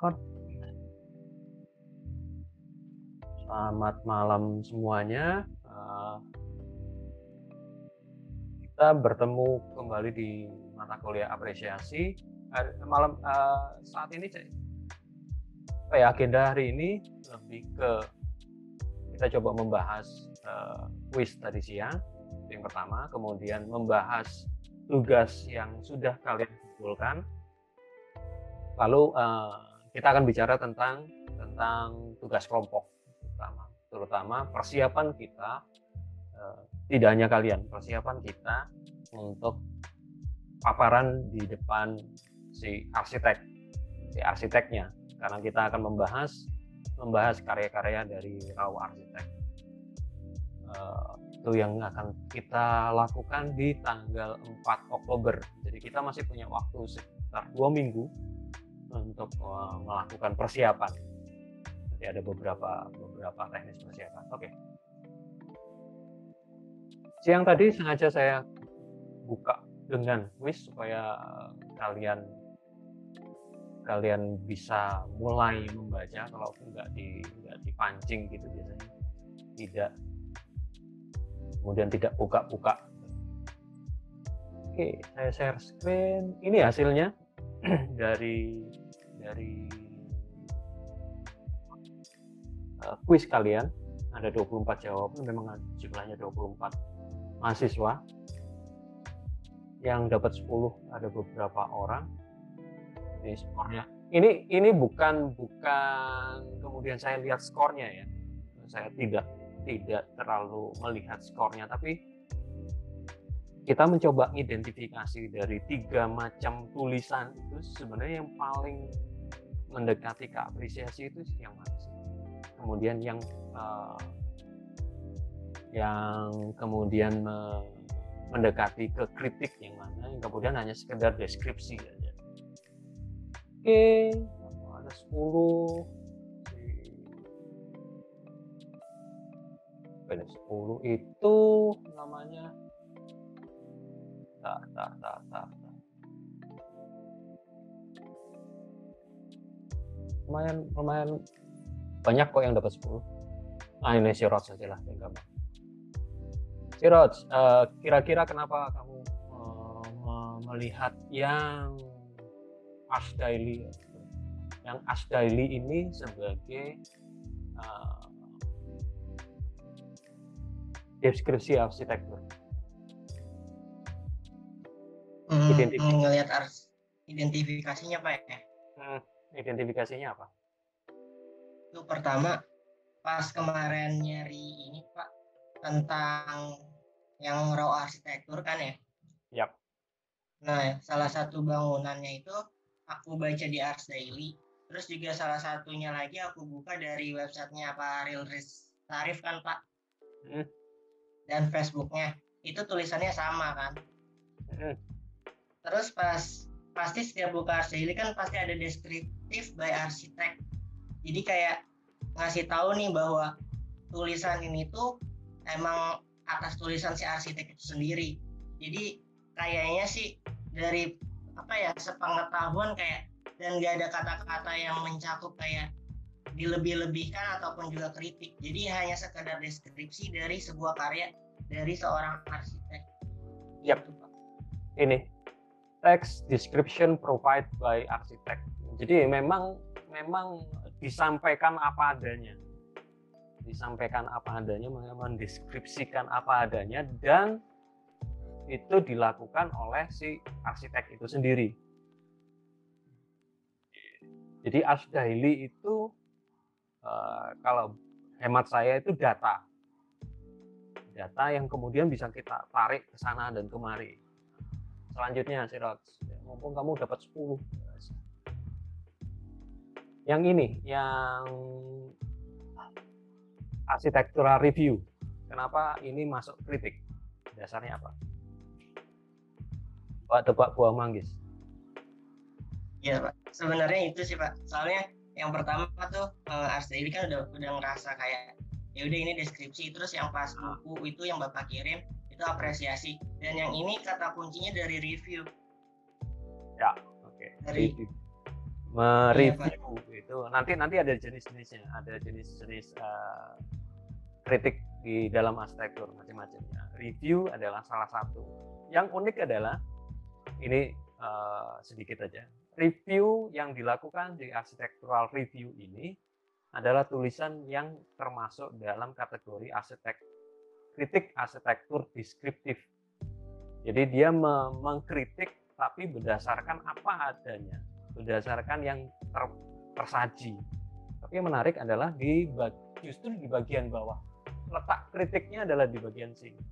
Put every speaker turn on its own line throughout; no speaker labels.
Record. Selamat malam semuanya. Kita bertemu kembali di mata kuliah apresiasi. Saat ini agenda hari ini lebih ke kita coba membahas kuis tadi siang yang pertama, kemudian membahas tugas yang sudah kalian kumpulkan. Lalu kita akan bicara tentang tugas kelompok, terutama persiapan kita, tidak hanya kalian, persiapan kita untuk paparan di depan si arsiteknya, karena kita akan membahas karya-karya dari raw arsitek. Itu yang akan kita lakukan di tanggal 4 Oktober. Jadi kita masih punya waktu sekitar 2 minggu untuk melakukan persiapan. Jadi ada beberapa teknis persiapan. Oke. Siang tadi sengaja saya buka dengan kuis supaya kalian bisa mulai membaca, kalau nggak dipancing gitu biasanya, kemudian tidak buka-buka. Oke, saya share screen. Ini hasilnya dari kuis kalian. Ada 24 jawaban, memang jumlahnya 24 mahasiswa. Yang dapat 10 ada beberapa orang. Ini skornya. Ini bukan kemudian saya lihat skornya ya. Saya tidak terlalu melihat skornya, tapi kita mencoba identifikasi dari 3 macam tulisan itu sebenarnya yang paling mendekati ke apresiasi itu yang mana sih? Kemudian yang kemudian mendekati ke kritik yang mana, yang kemudian hanya sekedar deskripsi aja. Oke, ada 10. Ada 10 itu namanya lumayan banyak kok yang dapat 10. Ini si Rods saja lah yang gampang. Si Rods, kira-kira kenapa kamu melihat yang Ars Daily? Yang Ars Daily ini sebagai deskripsi arsitektur.
Ngelihat identifikasinya Pak ya?
Identifikasinya apa?
Itu pertama, pas kemarin nyari ini Pak, tentang yang raw arsitektur kan ya?
Yap.
Nah, salah satu bangunannya itu aku baca di Ars Daily. Terus juga salah satunya lagi aku buka dari websitenya Pak Ariel Tarif kan Pak? Dan Facebooknya. Itu tulisannya sama kan? Terus pasti setiap buka Ars Daily kan pasti ada deskriptif by arsitek. Jadi kayak ngasih tahu nih bahwa tulisan ini tuh emang atas tulisan si arsitek itu sendiri. Jadi kayaknya sih dari sepengetahuan kayak, dan gak ada kata-kata yang mencakup kayak dilebih-lebihkan ataupun juga kritik. Jadi hanya sekedar deskripsi dari sebuah karya dari seorang arsitek.
Yap. Ini text description provided by architect. Jadi memang disampaikan apa adanya. Mendeskripsikan apa adanya, dan itu dilakukan oleh si arsitek itu sendiri. Jadi Ars Daily itu kalau hemat saya itu data yang kemudian bisa kita tarik ke sana dan kemari. Selanjutnya Sirot, mumpung kamu dapat 10. Yang ini, yang architectural review. Kenapa ini masuk kritik? Dasarnya apa? Pak tebak buah manggis.
Iya Pak, sebenarnya itu sih Pak. Soalnya yang pertama tuh Ars Daily kan udah ngerasa kayak ya udah ini deskripsi, terus yang pas buku itu yang Bapak kirim itu apresiasi, dan yang ini kata kuncinya dari review.
Ya, oke. Mereview nanti ada jenis-jenisnya, ada jenis-jenis kritik di dalam arsitektur macam-macamnya. Review adalah salah satu. Yang unik adalah ini sedikit aja. Review yang dilakukan di architectural review ini adalah tulisan yang termasuk dalam kategori kritik arsitektur deskriptif. Jadi dia mengkritik tapi berdasarkan apa adanya, berdasarkan yang tersaji. Tapi yang menarik adalah justru di bagian bawah. Letak kritiknya adalah di bagian sini.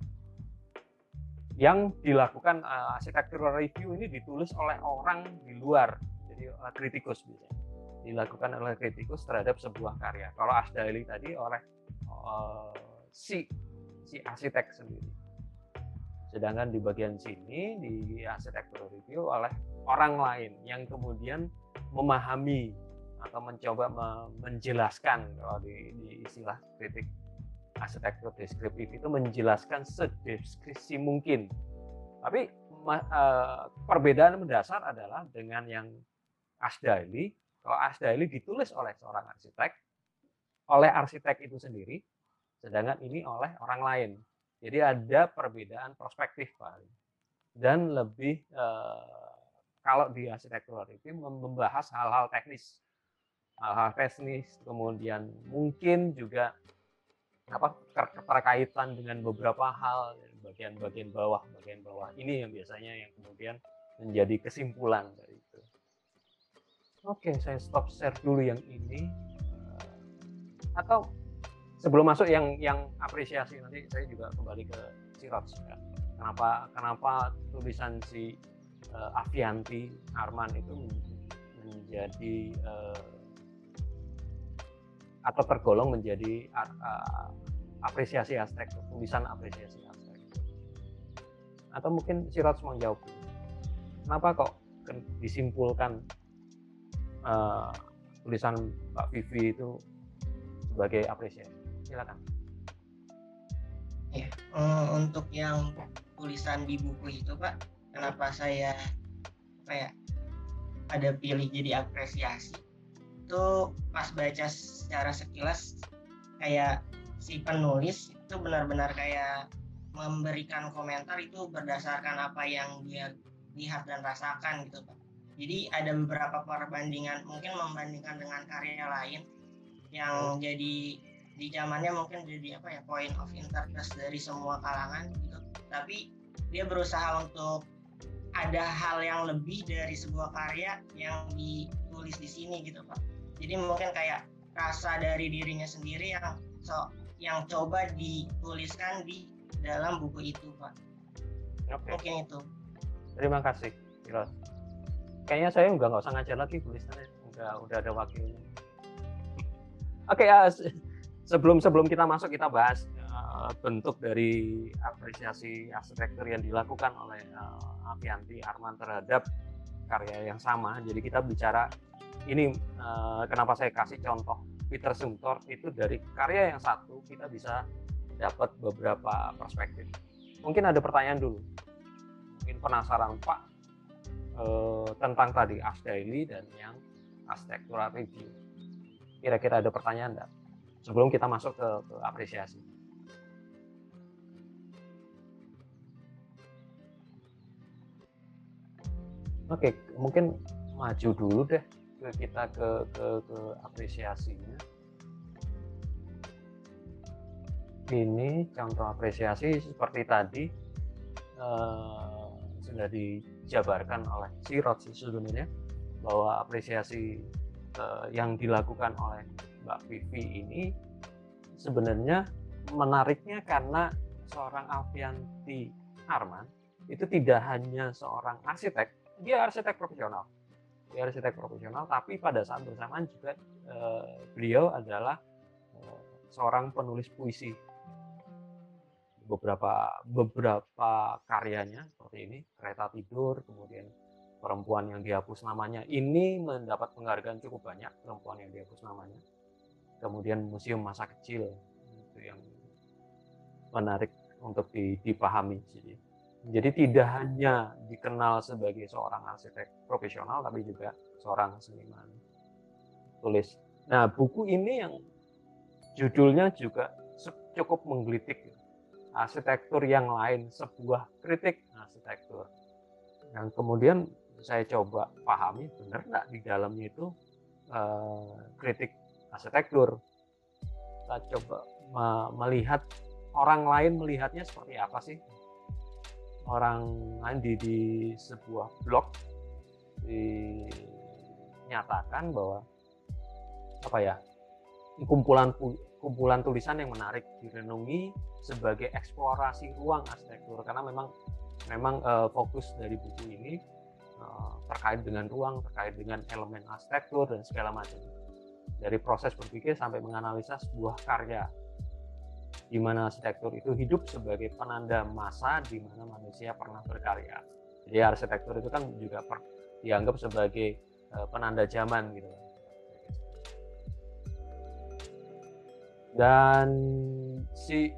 Yang dilakukan architectural review ini ditulis oleh orang di luar, jadi kritikus biasanya. Dilakukan oleh kritikus terhadap sebuah karya. Kalau Asdaili tadi oleh si arsitek sendiri. Sedangkan di bagian sini di architectural review oleh orang lain yang kemudian memahami atau mencoba menjelaskan, kalau di istilah kritik arsitektur deskriptif itu menjelaskan sedeskripsi mungkin. Tapi perbedaan mendasar adalah dengan yang Asdaili. Kalau Asdaili ditulis oleh seorang arsitek, oleh arsitek itu sendiri, sedangkan ini oleh orang lain. Jadi ada perbedaan perspektif, Pak. Dan lebih kalau di arsitektural review membahas hal-hal teknis, kemudian mungkin juga keterkaitan dengan beberapa hal bagian bawah ini yang biasanya yang kemudian menjadi kesimpulan dari itu. Oke, saya stop share dulu yang ini. Atau sebelum masuk yang apresiasi, nanti saya juga kembali ke Siraj ya. Kenapa tulisan si Avianti Arman itu menjadi atau tergolong menjadi apresiasi arsitektur, tulisan apresiasi arsitektur. Atau mungkin Siraj mau jawab, kenapa kok disimpulkan tulisan Mbak Vivi itu sebagai apresiasi? Silakan.
Ya, untuk yang tulisan di buku itu, Pak, kenapa saya ada pilih jadi apresiasi? Itu pas baca secara sekilas kayak si penulis itu benar-benar kayak memberikan komentar itu berdasarkan apa yang dia lihat dan rasakan gitu, Pak. Jadi ada beberapa perbandingan, mungkin membandingkan dengan karya lain yang jadi di zamannya mungkin jadi point of interest dari semua kalangan gitu. Tapi dia berusaha untuk ada hal yang lebih dari sebuah karya yang ditulis di sini gitu, Pak. Jadi mungkin kayak rasa dari dirinya sendiri yang coba dituliskan di dalam buku itu, Pak.
Oke.
Mungkin itu. Terima
kasih, Siraj. Kayaknya saya nggak usah ngajar lagi tulisannya, udah ada wakilnya. Oke, sebelum kita masuk, kita bahas bentuk dari apresiasi arsitektur yang dilakukan oleh Avianti Arman terhadap karya yang sama. Jadi kita bicara ini, kenapa saya kasih contoh Peter Zumthor itu dari karya yang satu kita bisa dapat beberapa perspektif. Mungkin ada pertanyaan dulu, mungkin penasaran Pak tentang tadi Asdaili dan yang architectural review. Kira-kira ada pertanyaan enggak sebelum kita masuk ke apresiasi? Oke, mungkin maju dulu deh kita ke apresiasinya. Ini contoh apresiasi seperti tadi sudah dijabarkan oleh Siraj sebenarnya, bahwa apresiasi yang dilakukan oleh Mbak Vivi ini sebenarnya menariknya karena seorang Avianti Arman itu tidak hanya seorang arsitek, dia arsitek profesional. Tapi pada saat bersamaan juga beliau adalah seorang penulis puisi. Beberapa karyanya seperti ini, Kereta Tidur, kemudian Perempuan yang Dihapus Namanya, ini mendapat penghargaan cukup banyak, Perempuan yang Dihapus Namanya. Kemudian Museum Masa Kecil, itu yang menarik untuk dipahami. Jadi tidak hanya dikenal sebagai seorang arsitek profesional, tapi juga seorang seniman tulis Nah, buku ini yang judulnya juga cukup menggelitik, arsitektur yang lain, sebuah kritik arsitektur. Dan kemudian saya coba pahami benar nggak di dalamnya itu kritik arsitektur. Kita coba melihat orang lain melihatnya seperti apa sih. Orang lain di sebuah blog dinyatakan bahwa apa ya, kumpulan tulisan yang menarik direnungi sebagai eksplorasi ruang arsitektur, karena memang fokus dari buku ini terkait dengan ruang, terkait dengan elemen arsitektur dan segala macam, dari proses berpikir sampai menganalisa sebuah karya, di mana arsitektur itu hidup sebagai penanda masa di mana manusia pernah berkarya. Jadi arsitektur itu kan juga dianggap sebagai penanda zaman gitu. Dan si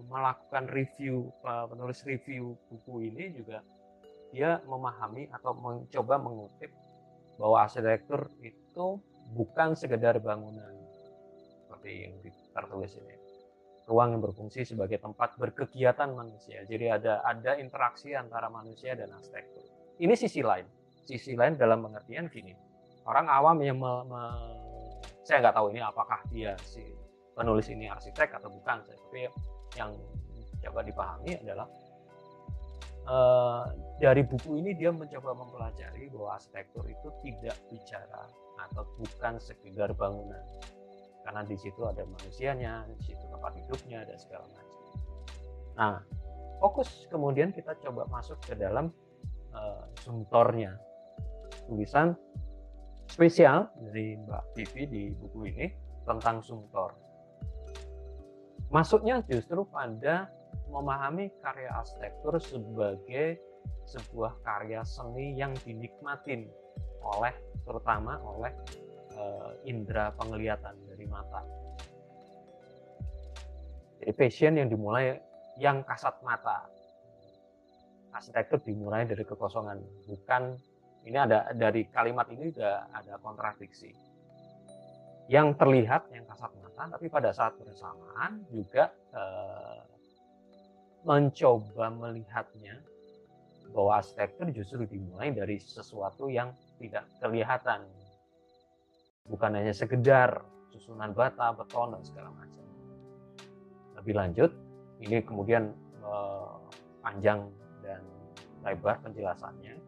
melakukan review, penulis review buku ini juga dia memahami atau mencoba mengutip bahwa arsitektur itu bukan sekedar bangunan seperti yang tertulis ini, ruang yang berfungsi sebagai tempat berkegiatan manusia. Jadi ada interaksi antara manusia dan arsitektur. Ini sisi lain dalam pengertian gini, orang awam yang saya nggak tahu ini apakah dia si penulis ini arsitek atau bukan, tapi yang coba dipahami adalah dari buku ini dia mencoba mempelajari bahwa arsitektur itu tidak bicara atau bukan sekedar bangunan, karena di situ ada manusianya, di situ tempat hidupnya dan segala macam. Nah, fokus kemudian kita coba masuk ke dalam sumtornya, tulisan spesial dari Mbak Vivi di buku ini tentang sumtor. Masuknya justru pada memahami karya arsitektur sebagai sebuah karya seni yang dinikmatin terutama oleh indera penglihatan dari mata. Jadi passion yang dimulai yang kasat mata. Arsitektur dimulai dari kekosongan, bukan, ini ada dari kalimat ini sudah ada kontradiksi. Yang terlihat yang kasat mata, tapi pada saat bersamaan juga mencoba melihatnya bahwa arsitektur justru dimulai dari sesuatu yang tidak kelihatan, bukan hanya sekedar susunan bata, beton dan segala macam. Lebih lanjut, ini kemudian panjang dan lebar penjelasannya.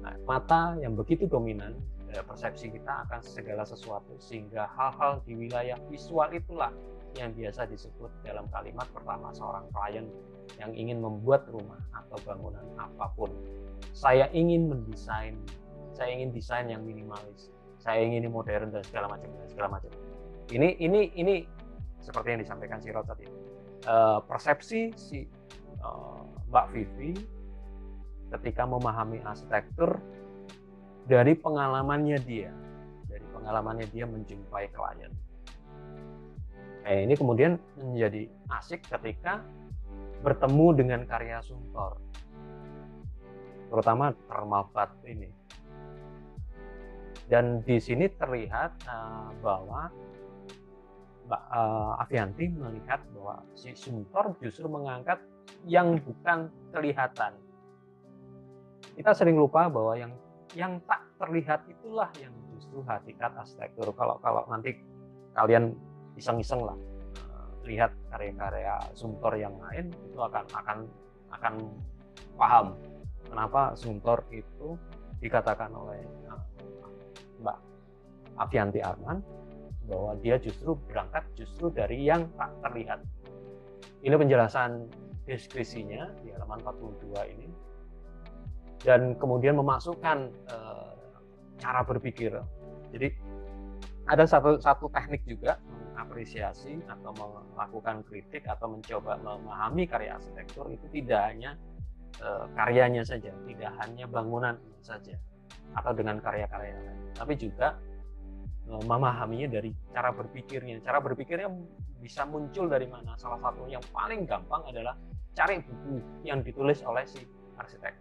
Nah, mata yang begitu dominan persepsi kita akan segala sesuatu, sehingga hal-hal di wilayah visual itulah yang biasa disebut dalam kalimat pertama seorang klien yang ingin membuat rumah atau bangunan apapun. Saya ingin desain yang minimalis, saya ingin modern dan segala macam. Ini seperti yang disampaikan si Rod tadi. Persepsi si Mbak Vivi ketika memahami arsitektur dari pengalamannya dia menjumpai klien. Ini kemudian menjadi asik ketika bertemu dengan karya sumtor, terutama Thermalbad ini. Dan di sini terlihat bahwa Mbak Avianti melihat bahwa si sumtor justru mengangkat yang bukan kelihatan. Kita sering lupa bahwa yang tak terlihat itulah yang justru hakikat arsitektur. Kalau nanti kalian iseng-iseng lah lihat karya-karya sumtor yang lain, itu akan paham kenapa sumtor itu dikatakan oleh Mbak Avianti Arman bahwa dia justru berangkat dari yang tak terlihat. Ini penjelasan deskripsinya di halaman 42 ini, dan kemudian memasukkan cara berpikir. Jadi ada satu teknik juga mengapresiasi atau melakukan kritik atau mencoba memahami karya arsitektur, itu tidak hanya karyanya saja, tidak hanya bangunan saja atau dengan karya-karya lain, tapi juga memahaminya dari cara berpikirnya. Cara berpikirnya bisa muncul dari mana? Salah satu yang paling gampang adalah cari buku yang ditulis oleh si arsitek.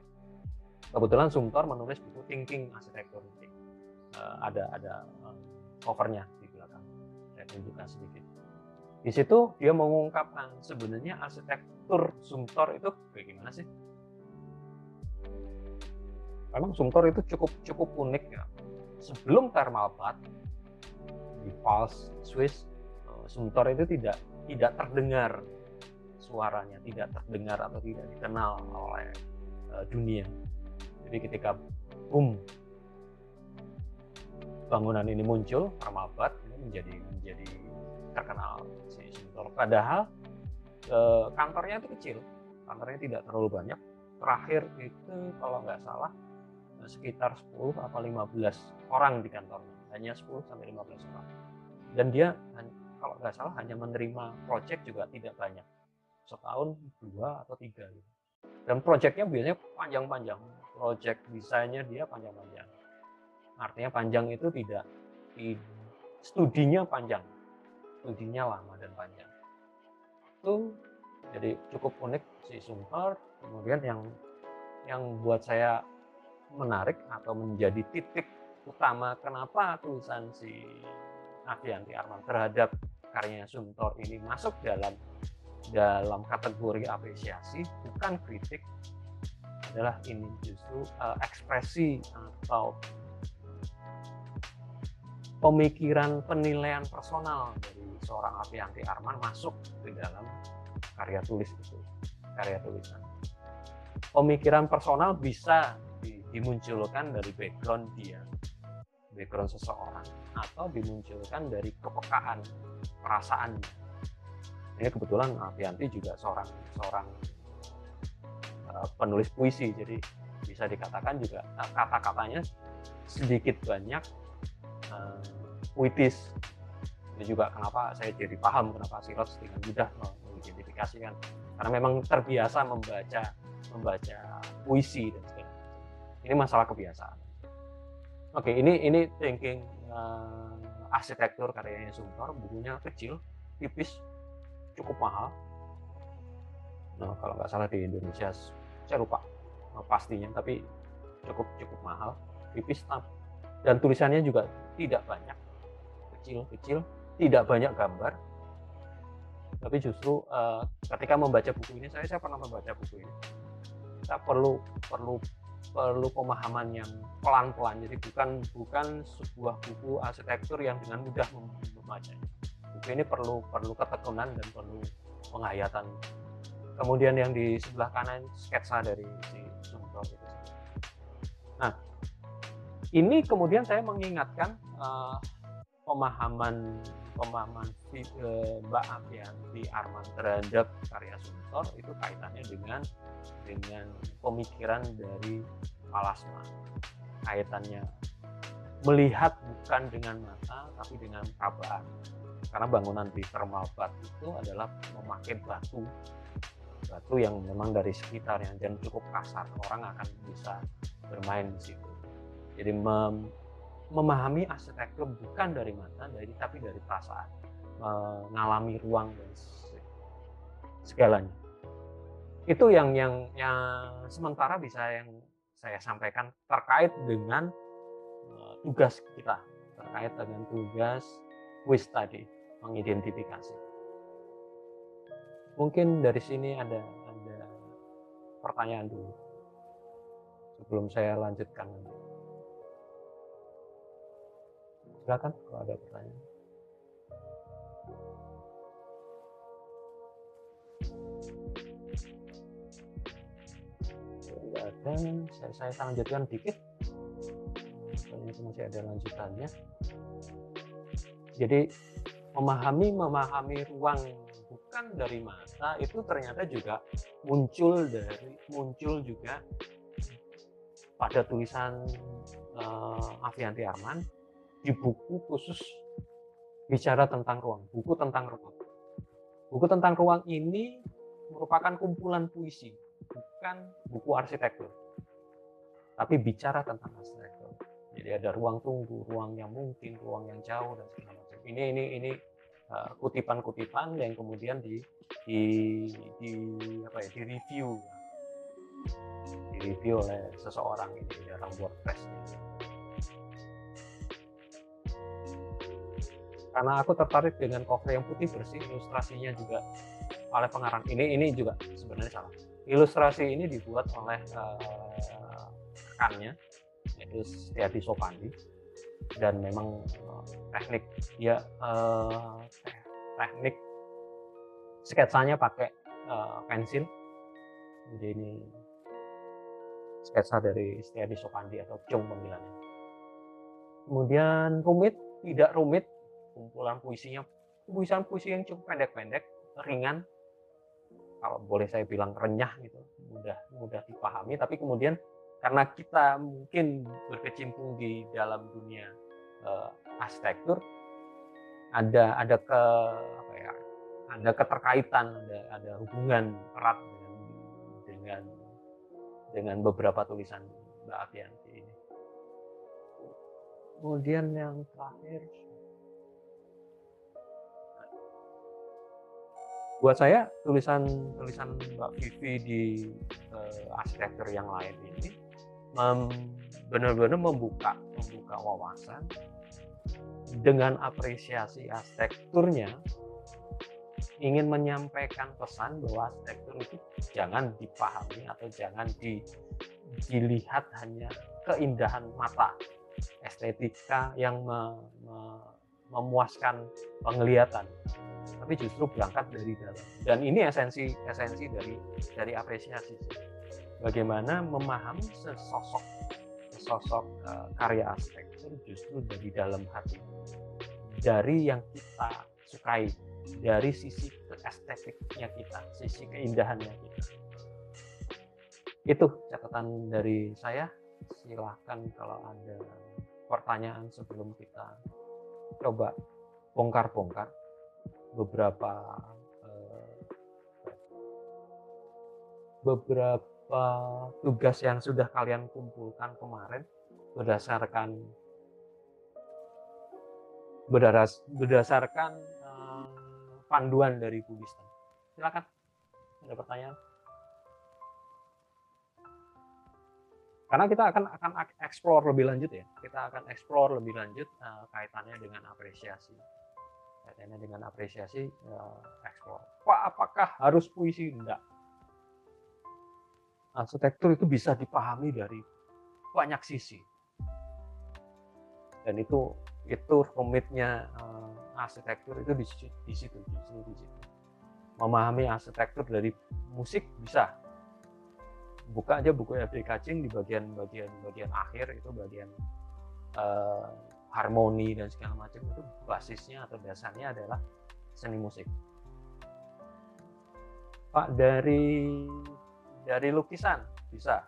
Kebetulan Sumtor menulis buku Thinking Arsitektur. Ada covernya di belakang. Saya tunjukkan sedikit. Di situ dia mengungkapkan sebenarnya arsitektur Sumtor itu kayak gimana sih? Memang Sumtor itu cukup unik ya. Sebelum thermal bath di Pfalz, Swiss, Sumtor itu tidak terdengar suaranya, tidak terdengar atau tidak dikenal oleh dunia. Jadi ketika bangunan ini muncul, thermal bath ini menjadi terkenal si Sumtor. Padahal kantornya itu kecil, kantornya tidak terlalu banyak. Terakhir itu kalau nggak salah sekitar 10 atau 15 orang di kantornya, hanya 10 sampai 15 orang. Dan dia kalau nggak salah hanya menerima proyek juga tidak banyak, setahun 2 atau 3 gitu. Dan proyeknya biasanya panjang-panjang, proyek desainnya dia panjang-panjang. Artinya panjang itu tidak studinya panjang, studinya lama dan panjang. Itu jadi cukup unik si Sumtor. Kemudian yang buat saya menarik atau menjadi titik utama kenapa tulisan si Avianti Arman terhadap karyanya Sumtor ini masuk dalam kategori apresiasi, bukan kritik, adalah ini justru ekspresi atau pemikiran penilaian personal dari seorang Avianti Arman masuk ke dalam karya tulis itu, karya tulisan. Pemikiran personal bisa dimunculkan dari background dia, background seseorang, atau dimunculkan dari kepekaan perasaannya. Ini kebetulan Avianti juga seorang penulis puisi, jadi bisa dikatakan juga kata-katanya sedikit banyak puitis. Ini juga kenapa saya jadi paham kenapa Sirods dengan mudah mengidentifikasikan, karena memang terbiasa membaca puisi dan sebagainya. Ini masalah kebiasaan. Oke, ini Thinking Arsitektur karyanya Sumtor. Bukunya kecil, tipis, cukup mahal. Nah, kalau nggak salah di Indonesia saya lupa pastinya, tapi cukup mahal, tipis, dan tulisannya juga tidak banyak, kecil, tidak banyak gambar. Tapi justru ketika membaca buku ini, saya pernah membaca buku ini, kita perlu pemahaman yang pelan-pelan. Jadi bukan sebuah buku arsitektur yang dengan mudah membacanya. Buku ini perlu ketekunan dan perlu penghayatan. Kemudian yang di sebelah kanan sketsa dari si Sumtor itu. Nah, ini kemudian saya mengingatkan pemahaman Mbak Avianti Arman terhadap karya Sumtor itu kaitannya dengan pemikiran dari Palasma. Kaitannya melihat bukan dengan mata tapi dengan perabaan. Karena bangunan di thermal bath itu adalah memakai batu yang memang dari sekitarnya dan cukup kasar, orang akan bisa bermain di situ. Jadi memahami arsitektur bukan dari mata, tapi dari perasaan, mengalami ruang dan segalanya. Itu yang sementara bisa yang saya sampaikan terkait dengan tugas kita, terkait dengan tugas kuis tadi, mengidentifikasi. Mungkin dari sini ada pertanyaan dulu sebelum saya lanjutkan. Silakan kalau ada pertanyaan. Tidak ada, saya lanjutkan dikit. Itu masih ada lanjutannya. Jadi memahami ruang bukan dari mata itu ternyata juga muncul juga pada tulisan Avianti Arman di buku khusus bicara tentang ruang, buku tentang ruang. Buku tentang ruang ini merupakan kumpulan puisi, bukan buku arsitektur, tapi bicara tentang arsitektur. Jadi ada ruang tunggu, ruang yang mungkin, ruang yang jauh dan segala macam. Ini kutipan-kutipan yang kemudian di review direview oleh seseorang ini dalam WordPress-nya. Karena aku tertarik dengan cover yang putih bersih, ilustrasinya juga oleh pengarang ini juga sebenarnya salah. Ilustrasi ini dibuat oleh rekannya, yaitu Setiadi Sopandi, dan memang teknik sketsanya pakai pensil. Jadi ini sketsa dari Setiadi Sopandi atau Cung panggilannya. Kemudian tidak rumit, kumpulan puisi yang cukup pendek-pendek, ringan, kalau boleh saya bilang renyah gitu, mudah dipahami. Tapi kemudian karena kita mungkin berkecimpung di dalam dunia arsitektur, ada keterkaitan, ada hubungan erat dengan beberapa tulisan Mbak Avianti ini. Kemudian yang terakhir, buat saya tulisan Mbak Vivi di arsitektur yang lain ini benar-benar membuka wawasan dengan apresiasi arsitekturnya, ingin menyampaikan pesan bahwa arsitektur itu jangan dipahami atau jangan dilihat hanya keindahan mata, estetika yang memuaskan penglihatan, tapi justru berangkat dari dalam. Dan ini esensi dari apresiasi, bagaimana memahami sesosok karya arsitektur justru dari dalam hati, dari yang kita sukai, dari sisi estetiknya kita, sisi keindahannya kita. Itu catatan dari saya. Silahkan kalau ada pertanyaan sebelum kita coba bongkar-bongkar beberapa tugas yang sudah kalian kumpulkan kemarin berdasarkan panduan dari Bu Listan. Silakan, ada pertanyaan? Karena kita akan explore lebih lanjut ya. Kita akan explore lebih lanjut kaitannya dengan apresiasi. Explore. Pak, apakah harus puisi? Enggak. Arsitektur itu bisa dipahami dari banyak sisi. Dan itu rumitnya arsitektur itu di situ. Memahami arsitektur dari musik bisa. Buka aja buku F.D. Kacing di bagian akhir, itu bagian harmoni dan segala macam, itu basisnya atau dasarnya adalah seni musik. Pak, dari lukisan bisa.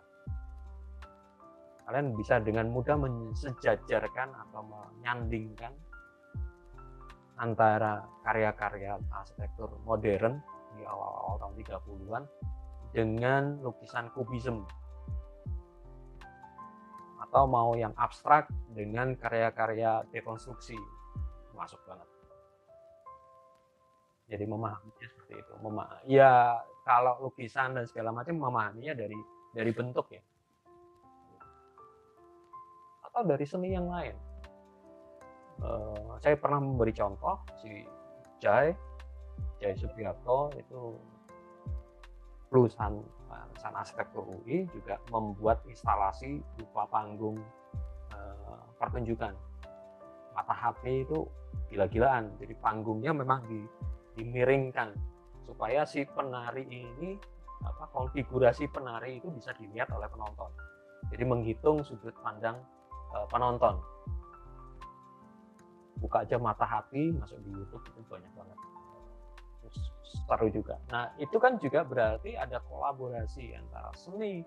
Kalian bisa dengan mudah mensejajarkan atau menyandingkan antara karya-karya arsitektur modern di awal-awal tahun 30-an dengan lukisan kubisme, atau mau yang abstrak dengan karya-karya dekonstruksi, masuk banget. Jadi memahaminya seperti itu. Ya kalau lukisan dan segala macam memahaminya dari bentuk ya, atau dari seni yang lain. Saya pernah memberi contoh si Jai Supriyatno, itu lulusan arsitektur UI, juga membuat instalasi berupa panggung pertunjukan mata hati itu gila-gilaan. Jadi panggungnya memang dimiringkan supaya si penari ini, konfigurasi penari itu bisa dilihat oleh penonton. Jadi menghitung sudut pandang penonton. Buka aja mata hati, masuk di YouTube, itu banyak banget. Seru juga. Nah, itu kan juga berarti ada kolaborasi antara seni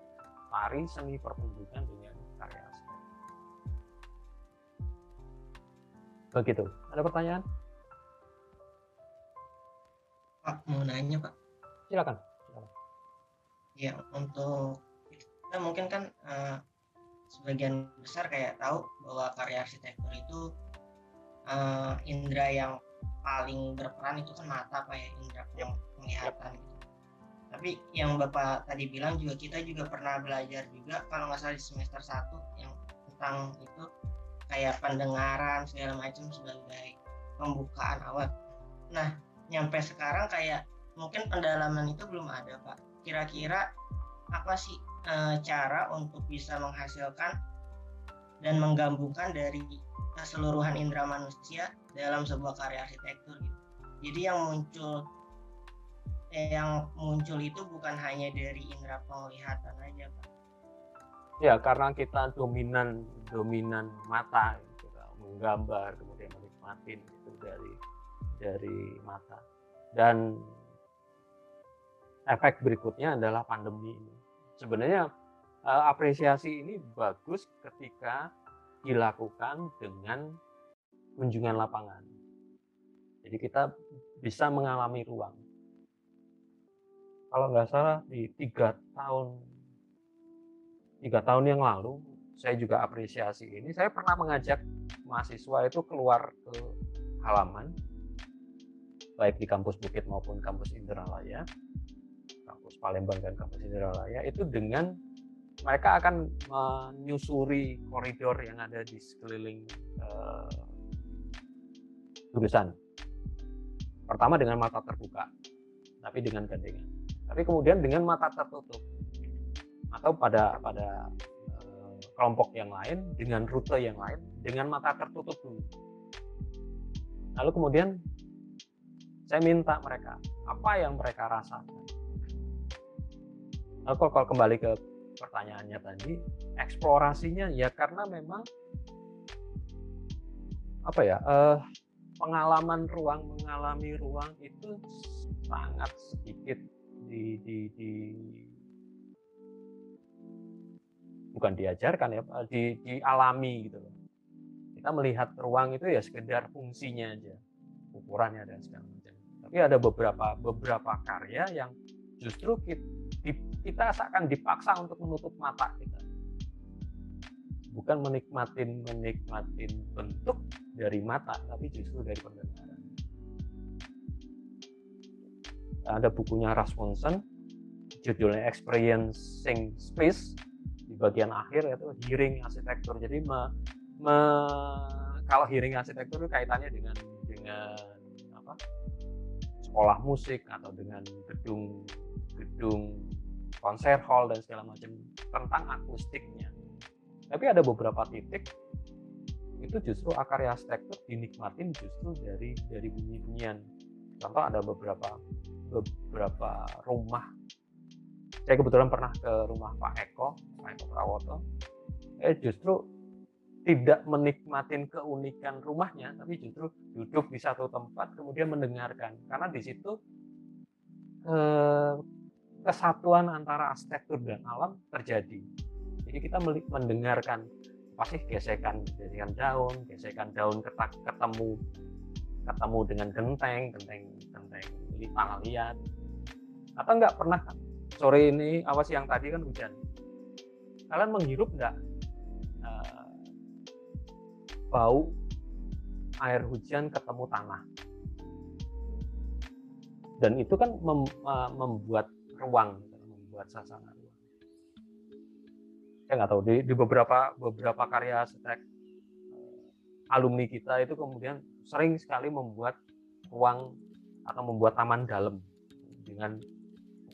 tari, seni pertunjukan dengan karya arsitektur. Begitu. Ada pertanyaan?
Pak, mau nanya Pak.
Silakan.
Ya, untuk kita mungkin kan sebagian besar kayak tahu bahwa karya arsitektur itu indera yang paling berperan itu kan mata, Pak ya, indera penglihatan gitu. Tapi yang Bapak tadi bilang juga kita juga pernah belajar juga kalau nggak salah di semester 1 yang tentang itu kayak pendengaran segala macam sebagai pembukaan awal. Nah, nyampe sekarang kayak mungkin pendalaman itu belum ada, Pak. Kira-kira apa sih cara untuk bisa menghasilkan dan menggabungkan dari keseluruhan indera manusia dalam sebuah karya arsitektur gitu. Jadi yang muncul itu bukan hanya dari indera penglihatan aja, Pak.
Ya, karena kita dominan mata, kita menggambar kemudian menikmati itu dari mata. Dan efek berikutnya adalah pandemi ini. Sebenarnya apresiasi ini bagus ketika dilakukan dengan kunjungan lapangan. Jadi kita bisa mengalami ruang. Kalau nggak salah di 3 tahun yang lalu, saya juga apresiasi ini. Saya pernah mengajak mahasiswa itu keluar ke halaman, baik di kampus Bukit maupun kampus Indralaya, kampus Palembang dan kampus Indralaya, itu dengan mereka akan menyusuri koridor yang ada di sekeliling jurusan. Pertama dengan mata terbuka, tapi dengan gandengan. Tapi kemudian dengan mata tertutup, atau pada kelompok yang lain dengan rute yang lain dengan mata tertutup dulu. Lalu kemudian saya minta mereka apa yang mereka rasakan. Lalu kalau kembali ke pertanyaannya tadi, eksplorasinya ya karena memang pengalaman mengalami ruang itu sangat sedikit bukan diajarkan ya, dialami gitu loh. Kita melihat ruang itu ya sekedar fungsinya aja, ukurannya dan segala macam. Tapi ada beberapa karya yang justru kita seakan dipaksa untuk menutup mata kita. Bukan menikmatin bentuk dari mata, tapi justru dari pendengaran. Ada bukunya Rasmussen, judulnya Experiencing Space, di bagian akhir itu hearing arsitektur. Jadi kalau hearing arsitektur itu kaitannya dengan sekolah musik atau dengan gedung konser hall dan segala macam, tentang akustiknya. Tapi ada beberapa titik itu justru karya arsitektur dinikmatin justru dari bunyi-bunyian. Contoh ada beberapa rumah. Saya kebetulan pernah ke rumah Pak Eko Prawoto. Justru tidak menikmatin keunikan rumahnya, tapi justru duduk di satu tempat kemudian mendengarkan. Karena di situ kesatuan antara arsitektur dan alam terjadi. Jadi kita mendengarkan pasti gesekan daun ketemu dengan genteng tanah liat. Atau enggak pernah kan sore ini siang tadi kan hujan, kalian menghirup enggak bau air hujan ketemu tanah, dan itu kan membuat ruang, membuat suasana ruang. Saya nggak tahu di beberapa karya arsitek alumni kita itu kemudian sering sekali membuat ruang atau membuat taman dalam dengan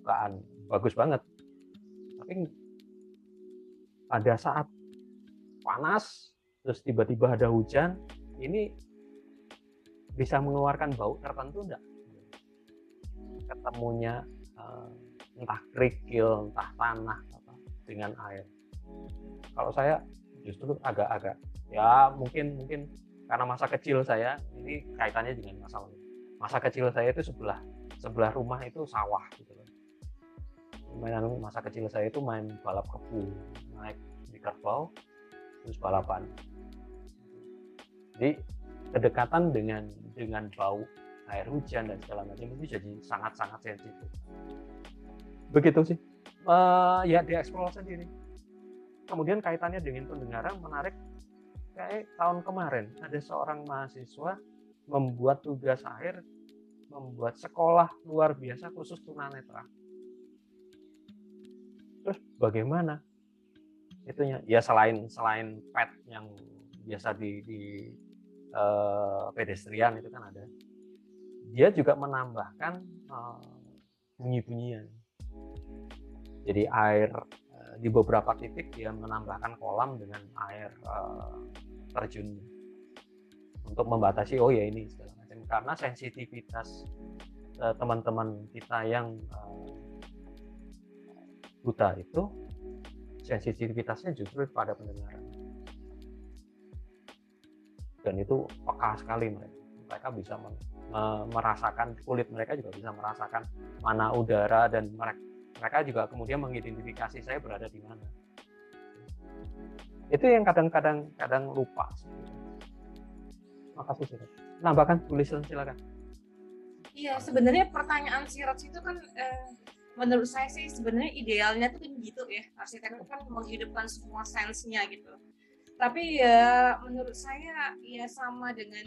bukaan bagus banget, tapi pada saat panas terus tiba-tiba ada hujan, ini bisa mengeluarkan bau tertentu enggak? Ketemunya entah kerikil, entah tanah dengan air. Kalau saya justru agak ya mungkin karena masa kecil saya, ini kaitannya dengan masa kecil saya itu sebelah rumah itu sawah gitu loh. Masa kecil saya itu main balap kebu, naik di kerbau terus balapan. Jadi kedekatan dengan bau air hujan dan segala macam itu jadi sangat sensitif. Begitu sih ya dieksplor sendiri. Kemudian kaitannya dengan pendengaran menarik, kayak tahun kemarin ada seorang mahasiswa membuat tugas akhir, membuat sekolah luar biasa khusus tunanetra. Terus bagaimana itunya? Ya selain pet yang biasa di pedestrian itu kan ada. Dia juga menambahkan bunyi-bunyian. Jadi air di beberapa titik dia menambahkan kolam dengan air terjun untuk membatasi oh ya ini segala macam, karena sensitivitas teman-teman kita yang buta itu sensitivitasnya justru pada pendengaran, dan itu peka sekali mereka bisa merasakan, kulit mereka juga bisa merasakan mana udara, dan mereka juga kemudian mengidentifikasi saya berada di mana. Itu yang kadang lupa. Makasih sih. Nambahkan tulisan silakan.
Iya, sebenarnya pertanyaan si Rods itu kan menurut saya sih sebenarnya idealnya tuh kan gitu ya, arsitek itu kan menghidupkan semua sensenya gitu. Tapi ya menurut saya ya sama dengan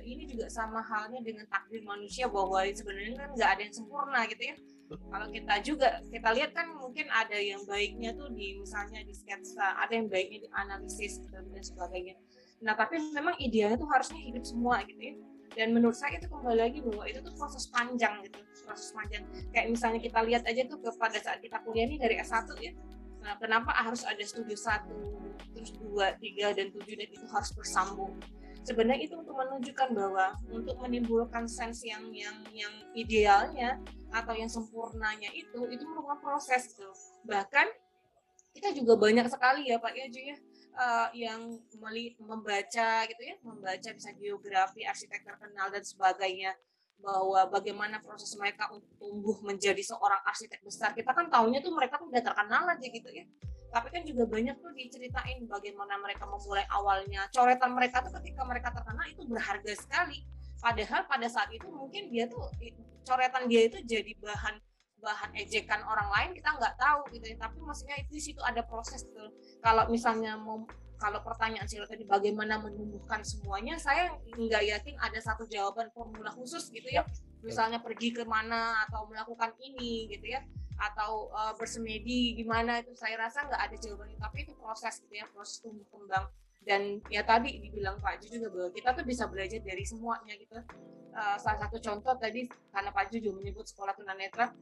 ini juga sama halnya dengan takdir manusia, bahwa sebenarnya kan nggak ada yang sempurna gitu ya. Kalau kita lihat kan mungkin ada yang baiknya tuh di misalnya di sketsa, ada yang baiknya di analisis dan sebagainya. Nah tapi memang idealnya tuh harusnya hidup semua gitu ya. Dan menurut saya itu kembali lagi bahwa itu tuh proses panjang gitu, proses panjang. Kayak misalnya kita lihat aja tuh pada saat kita kuliah nih dari S1 ya. Nah, kenapa harus ada studio 1, terus 2, 3, dan 7, dan itu harus bersambung. Sebenarnya itu untuk menunjukkan bahwa untuk menimbulkan sense yang idealnya atau yang sempurnanya itu merupakan proses gitu. Bahkan kita juga banyak sekali ya Pak Yaju ya, yang membaca gitu ya, membaca bisa geografi, arsitek terkenal dan sebagainya, bahwa bagaimana proses mereka untuk tumbuh menjadi seorang arsitek besar. Kita kan tahunya tuh mereka tuh udah terkenal aja gitu ya. Tapi kan juga banyak tuh diceritain bagaimana mereka memulai awalnya. Coretan mereka tuh ketika mereka terkenal itu berharga sekali. Padahal pada saat itu mungkin dia tuh coretan dia itu jadi bahan ejekan orang lain, kita nggak tahu gitu ya. Tapi maksudnya itu di situ ada proses tuh. Kalau misalnya kalau pertanyaan Silo tadi bagaimana menumbuhkan semuanya, saya nggak yakin ada satu jawaban formula khusus gitu ya. Misalnya pergi ke mana atau melakukan ini gitu ya, atau bersemedi gimana, itu saya rasa nggak ada jawabannya. Tapi itu proses gitu ya, proses tumbuh kembang. Dan ya tadi dibilang Pak Ju juga bahwa kita tuh bisa belajar dari semuanya gitu. Salah satu contoh tadi karena Pak Ju juga menyebut sekolah tunanetra.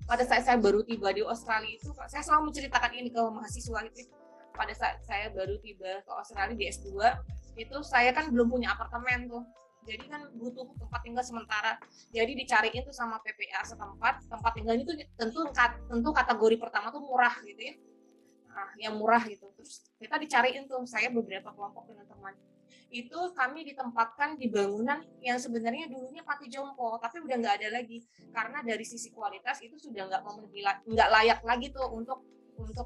Pada saat saya baru tiba di Australia itu, saya selalu menceritakan ini ke mahasiswa itu. Pada saat saya baru tiba ke Australia di S2, itu saya kan belum punya apartemen tuh. Jadi kan butuh tempat tinggal sementara. Jadi dicariin tuh sama PPA setempat, tempat tinggal itu tentu kategori pertama tuh murah gitu ya. Nah, yang murah gitu. Terus kita dicariin tuh, saya beberapa kelompok dengan teman. Itu kami ditempatkan di bangunan yang sebenarnya dulunya panti jompo, tapi udah nggak ada lagi karena dari sisi kualitas itu sudah nggak layak lagi tuh untuk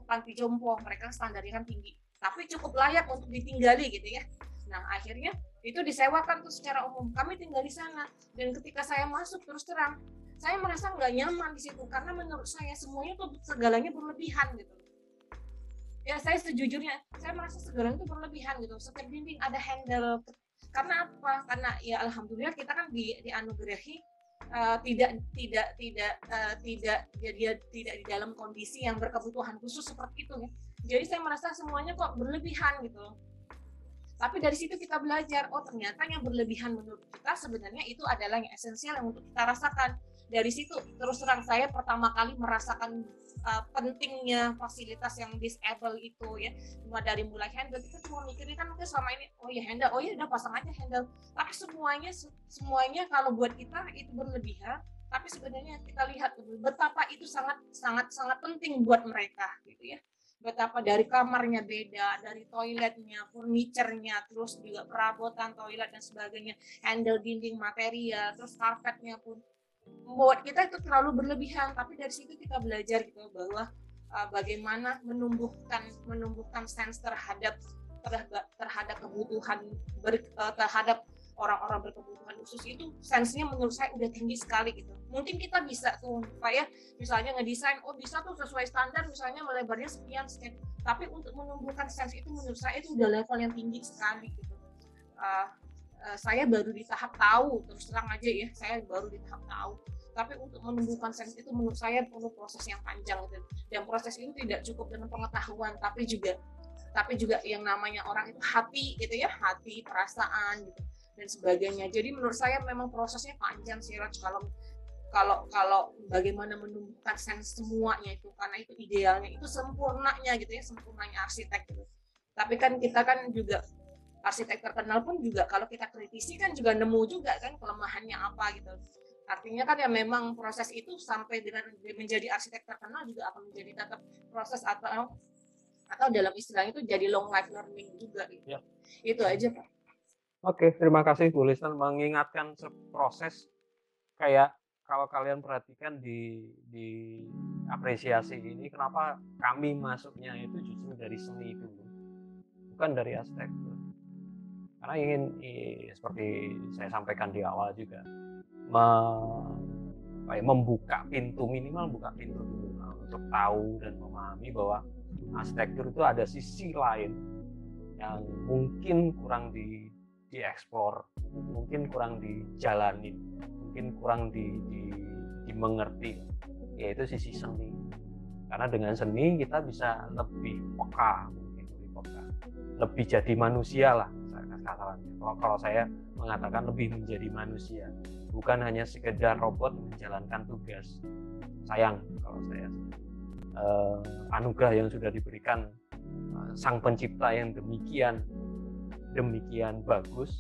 panti jompo. Mereka standarnya kan tinggi, tapi cukup layak untuk ditinggali gitu ya. Nah akhirnya itu disewakan tuh secara umum, kami tinggal di sana. Dan ketika saya masuk, terus terang saya merasa nggak nyaman di situ karena menurut saya semuanya tuh segalanya berlebihan gitu. Ya saya sejujurnya saya merasa segalanya itu berlebihan gitu. Setiap dinding ada handle. Karena apa? Karena ya alhamdulillah kita kan dianugerahi tidak di dalam kondisi yang berkebutuhan khusus seperti itu ya. Jadi saya merasa semuanya kok berlebihan gitu. Tapi dari situ kita belajar, oh ternyata yang berlebihan menurut kita sebenarnya itu adalah yang esensial yang untuk kita rasakan. Dari situ terus terang saya pertama kali merasakan pentingnya fasilitas yang disable itu ya. Dari mulai handle, kita cuma mikirnya kan mungkin selama ini oh ya handle, oh ya udah pasang aja handle. Tapi semuanya kalau buat kita itu berlebihan. Tapi sebenarnya kita lihat betapa itu sangat penting buat mereka gitu ya. Betapa dari kamarnya beda, dari toiletnya, furniturnya, terus juga perabotan toilet dan sebagainya, handle dinding material, terus karpetnya pun membuat kita itu terlalu berlebihan. Tapi dari situ kita belajar gitu bahwa bagaimana menumbuhkan sense terhadap kebutuhan terhadap orang-orang berkebutuhan khusus itu sense-nya menurut saya udah tinggi sekali gitu. Mungkin kita bisa tuh Pak ya, misalnya ngedesain, oh bisa tuh sesuai standar misalnya melebarnya sekian, tapi untuk menumbuhkan sense itu menurut saya itu udah level yang tinggi sekali gitu. Saya baru di tahap tahu, terus terang aja ya, saya baru di tahap tahu. Tapi untuk menumbuhkan sains itu menurut saya perlu proses yang panjang gitu. Dan proses ini tidak cukup dengan pengetahuan, tapi juga yang namanya orang itu hati gitu ya, hati, perasaan gitu dan sebagainya. Jadi menurut saya memang prosesnya panjang sih, Raj, kalau bagaimana menumbuhkan sains semuanya itu, karena itu idealnya, itu sempurnanya gitu ya, sempurnanya arsitek gitu. Tapi kan kita kan juga arsitek terkenal pun juga kalau kita kritisi kan juga nemu juga kan kelemahannya apa gitu. Artinya kan ya memang proses itu sampai dengan menjadi arsitek terkenal juga akan menjadi tetap proses atau dalam istilahnya itu jadi long life learning juga gitu.
Ya.
Itu aja Pak.
Oke, terima kasih Bu Listan mengingatkan proses. Kayak kalau kalian perhatikan di apresiasi ini, kenapa kami masuknya itu justru dari seni dulu, bukan dari arsitektur. Karena ingin seperti saya sampaikan di awal juga, membuka pintu, minimal buka pintu dulu untuk tahu dan memahami bahwa arsitektur itu ada sisi lain yang mungkin kurang dieksplor, mungkin kurang dijalani, mungkin kurang dimengerti, yaitu sisi seni. Karena dengan seni kita bisa lebih peka, lebih jadi manusia lah. Kalau saya mengatakan lebih menjadi manusia, bukan hanya sekedar robot menjalankan tugas. Sayang kalau saya anugerah yang sudah diberikan sang pencipta yang demikian bagus,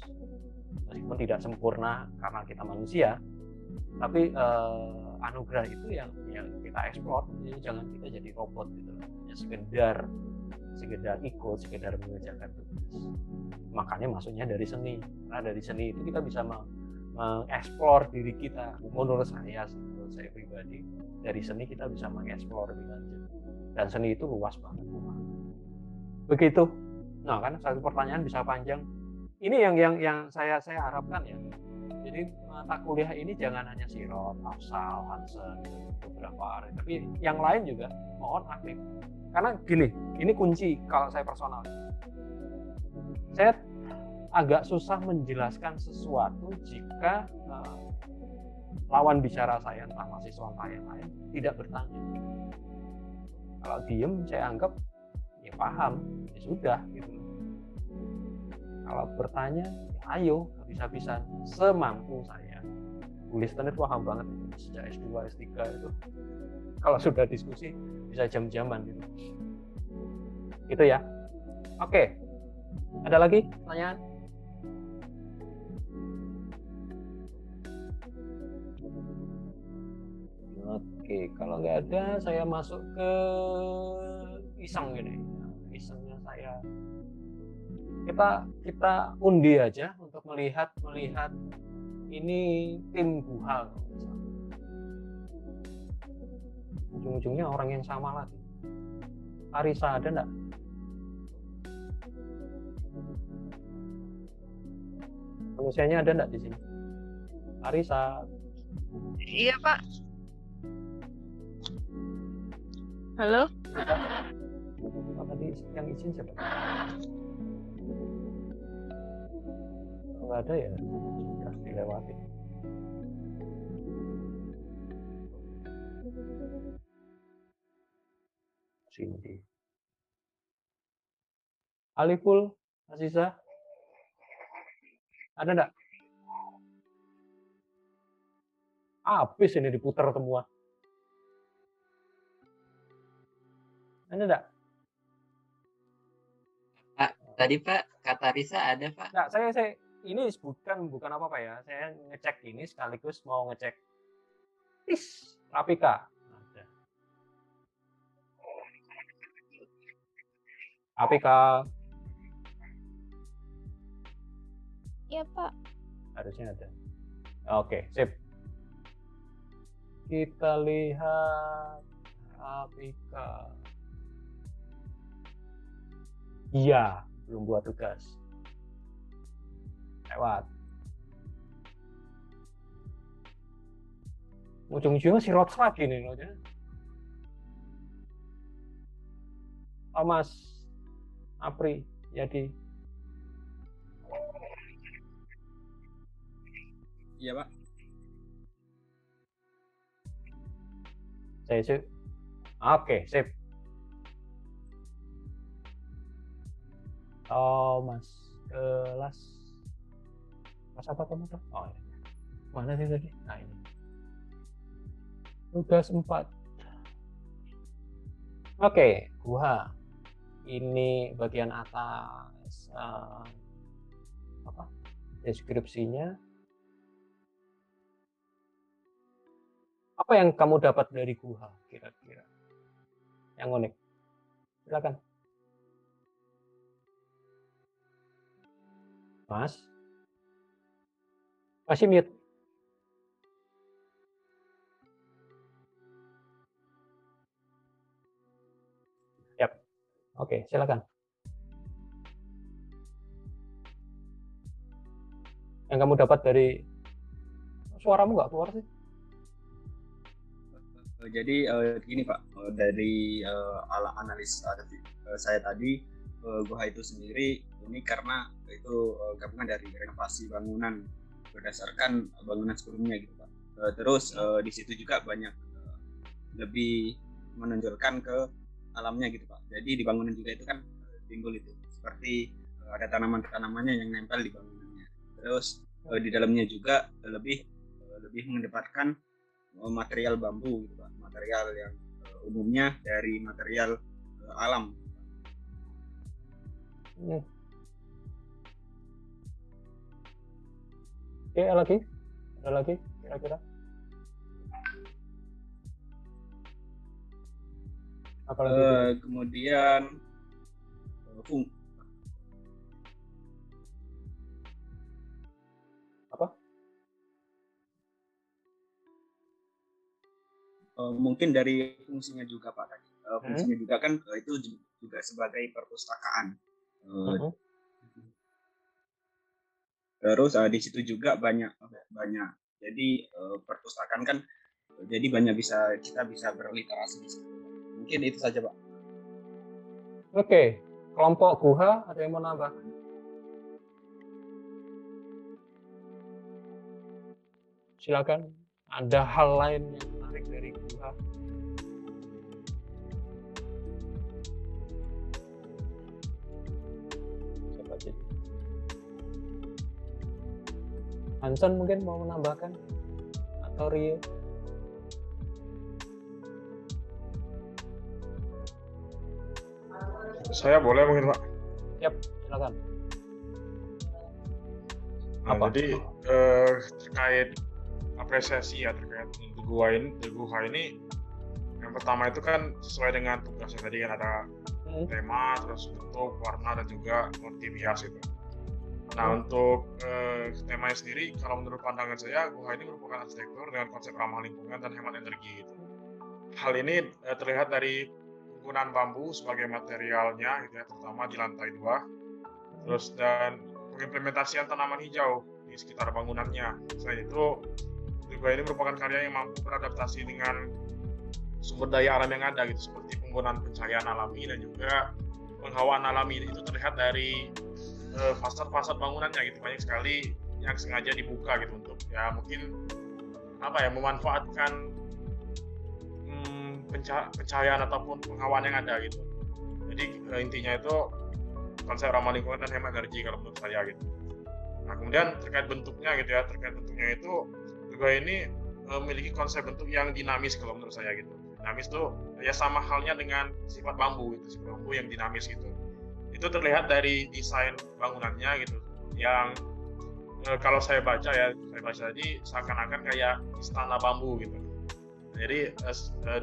meskipun tidak sempurna karena kita manusia, tapi anugerah itu yang kita eksplor. Jadi jangan kita jadi robot gitu, hanya sekedar ikut, sekedar mengerjakan tugas. Makanya masuknya dari seni, karena dari seni itu kita bisa mengeksplor diri kita. Menurut saya pribadi, dari seni kita bisa mengeksplor lebih lanjut, dan seni itu luas banget. Begitu. Nah, kan satu pertanyaan bisa panjang. Ini yang saya harapkan ya. Jadi mata kuliah ini jangan hanya Sirot, Afsal, Hansen, beberapa hari, tapi yang lain juga mohon aktif. Karena gini, ini kunci kalau saya personal. Saya agak susah menjelaskan sesuatu jika lawan bicara saya, entah mahasiswa entah yang lain, tidak bertanya. Kalau diem, saya anggap ya paham, ya sudah gitu. Kalau bertanya, ya ayo habis-habisan semampu saya. Bu Listan itu paham banget itu, sejak S2, S3 itu. Kalau sudah diskusi bisa jam-jaman gitu. Gitu ya. Oke. Ada lagi pertanyaan? Oke, kalau nggak ada, saya masuk ke iseng gini. Isengnya saya, kita undi aja untuk melihat ini tim Buhal. Ujung-ujungnya orang yang sama lagi. Arisa ada enggak? Manusianya ada enggak di sini? Arisa.
Iya, Pak. Halo?
Tadi yang izin siapa? Kalau nggak ada ya sudah dilewati. Cindy. Aliful, Aziza, ada enggak? Habis ini diputar semua. Ada enggak?
Pak, tadi Pak, kata Risa ada Pak.
Enggak, saya ini bukan apa-apa ya. Saya ngecek ini sekaligus mau ngecek Rapika. Ada. Rapika.
Iya, Pak.
Harusnya ada. Oke, sip. Kita lihat Rapika. Iya, belum buat tugas. Lewat. Ujung-ujungnya si Rots lagi nih. Thomas, Apri, Yadi.
Iya, Pak.
Saya oke, sip. Oh, Mas kelas apa kamu tuh? Oh, ya. Mana sih tadi? Nah, ini. Tugas 4. Oke, gua. Ini bagian atas deskripsinya. Apa yang kamu dapat dari gua kira-kira? Yang unik. Silakan. Mas. Masih mute. Yap. Oke, silakan. Yang kamu dapat dari suaramu nggak keluar sih?
Jadi gini Pak, dari analis saya tadi, gua itu sendiri ini karena itu gabungan dari renovasi bangunan berdasarkan bangunan sebelumnya gitu Pak. Terus di situ juga banyak lebih menonjolkan ke alamnya gitu Pak. Jadi di bangunan juga itu kan timbul itu seperti ada tanaman-tanamannya yang nempel di bangunannya. Terus di dalamnya juga lebih mengedepankan material bambu gitu Pak. Material yang umumnya dari material alam.
Oke, ada lagi kira-kira apa lagi?
Kemudian
apa?
Mungkin dari fungsinya juga Pak. Fungsinya juga kan itu juga sebagai perpustakaan. Terus di situ juga banyak. Jadi perpustakaan kan jadi banyak kita bisa berliterasi di situ. Mungkin itu saja Pak.
Oke, kelompok Guha ada yang mau nambah? Silakan. Ada hal lain yang menarik dari Guha? Siapa sih? Hanson mungkin mau menambahkan atau Rio?
Saya boleh mungkin Pak.
Siap, silakan.
Nah,
Apa?
jadi terkait apresiasi ya terkait Guha ini yang pertama itu kan sesuai dengan tugasnya tadi kan ada tema, terus bentuk, warna dan juga motif hias itu. Nah untuk temanya sendiri kalau menurut pandangan saya Guha ini merupakan arsitektur dengan konsep ramah lingkungan dan hemat energi gitu. Hal ini terlihat dari penggunaan bambu sebagai materialnya gitu ya, terutama di lantai 2. Terus dan pengimplementasian tanaman hijau di sekitar bangunannya. Selain itu juga ini merupakan karya yang mampu beradaptasi dengan sumber daya alam yang ada gitu, seperti penggunaan pencahayaan alami dan juga penghawaan alami. Itu terlihat dari fasad-fasad bangunannya gitu, banyak sekali yang sengaja dibuka gitu untuk ya mungkin memanfaatkan pencahayaan ataupun penghawaan yang ada gitu. Jadi intinya itu konsep ramah lingkungan dan hemat energi kalau menurut saya gitu. Nah kemudian terkait bentuknya gitu ya, itu juga ini memiliki konsep bentuk yang dinamis kalau menurut saya gitu. Dinamis tuh ya sama halnya dengan sifat bambu gitu, sifat bambu yang dinamis gitu. Itu terlihat dari desain bangunannya gitu, yang kalau saya baca tadi seakan-akan kayak istana bambu gitu. Jadi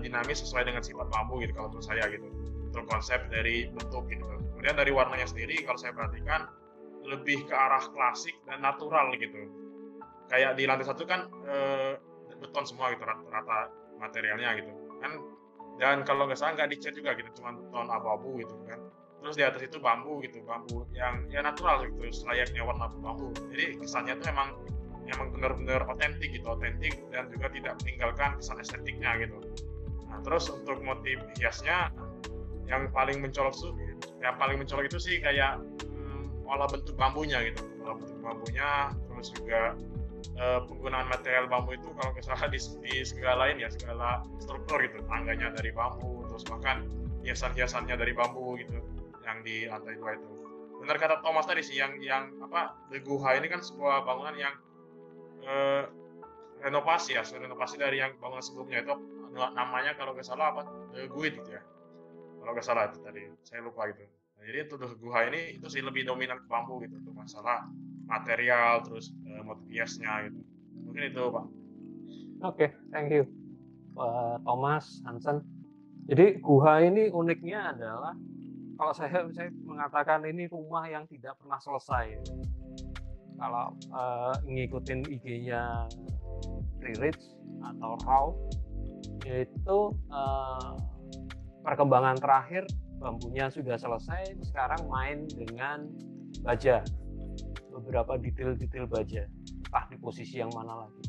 dinamis sesuai dengan sifat bambu gitu kalau menurut saya gitu. Itu konsep dari bentuk gitu. Kemudian dari warnanya sendiri kalau saya perhatikan lebih ke arah klasik dan natural gitu. Kayak di lantai 1 kan beton semua gitu rata-rata materialnya gitu kan. Dan kalau nggak salah nggak dicat juga gitu, cuma beton abu-abu gitu kan. Terus di atas itu bambu gitu, bambu yang ya natural gitu, selayaknya warna bambu. Jadi kesannya tuh emang benar-benar otentik dan juga tidak meninggalkan kesan estetiknya gitu. Nah terus untuk motif hiasnya yang paling mencolok itu sih kayak olah bentuk bambunya gitu, terus juga penggunaan material bambu itu kalau nggak salah di segala lain ya, segala struktur gitu, tangganya dari bambu, terus bahkan hiasan-hiasannya dari bambu gitu, yang di lantai 2 itu. Benar kata Thomas tadi sih, yang apa, The Guha ini kan sebuah bangunan yang eh, renovasi dari yang bangunan sebelumnya itu, namanya kalau nggak salah apa, The Guit gitu ya, kalau nggak salah itu tadi, saya lupa gitu. Nah, jadi itu The Guha ini itu sih lebih dominan ke bambu gitu, untuk masalah material, terus motif hiasnya gitu. Mungkin itu Pak.
Oke, thank you Thomas Hansen. Jadi guha ini uniknya adalah, kalau saya mengatakan ini rumah yang tidak pernah selesai. Kalau ngikutin IG-nya Rich atau Raw, itu perkembangan terakhir bambunya sudah selesai, sekarang main dengan baja, beberapa detail-detail baja, entah di posisi yang mana lagi.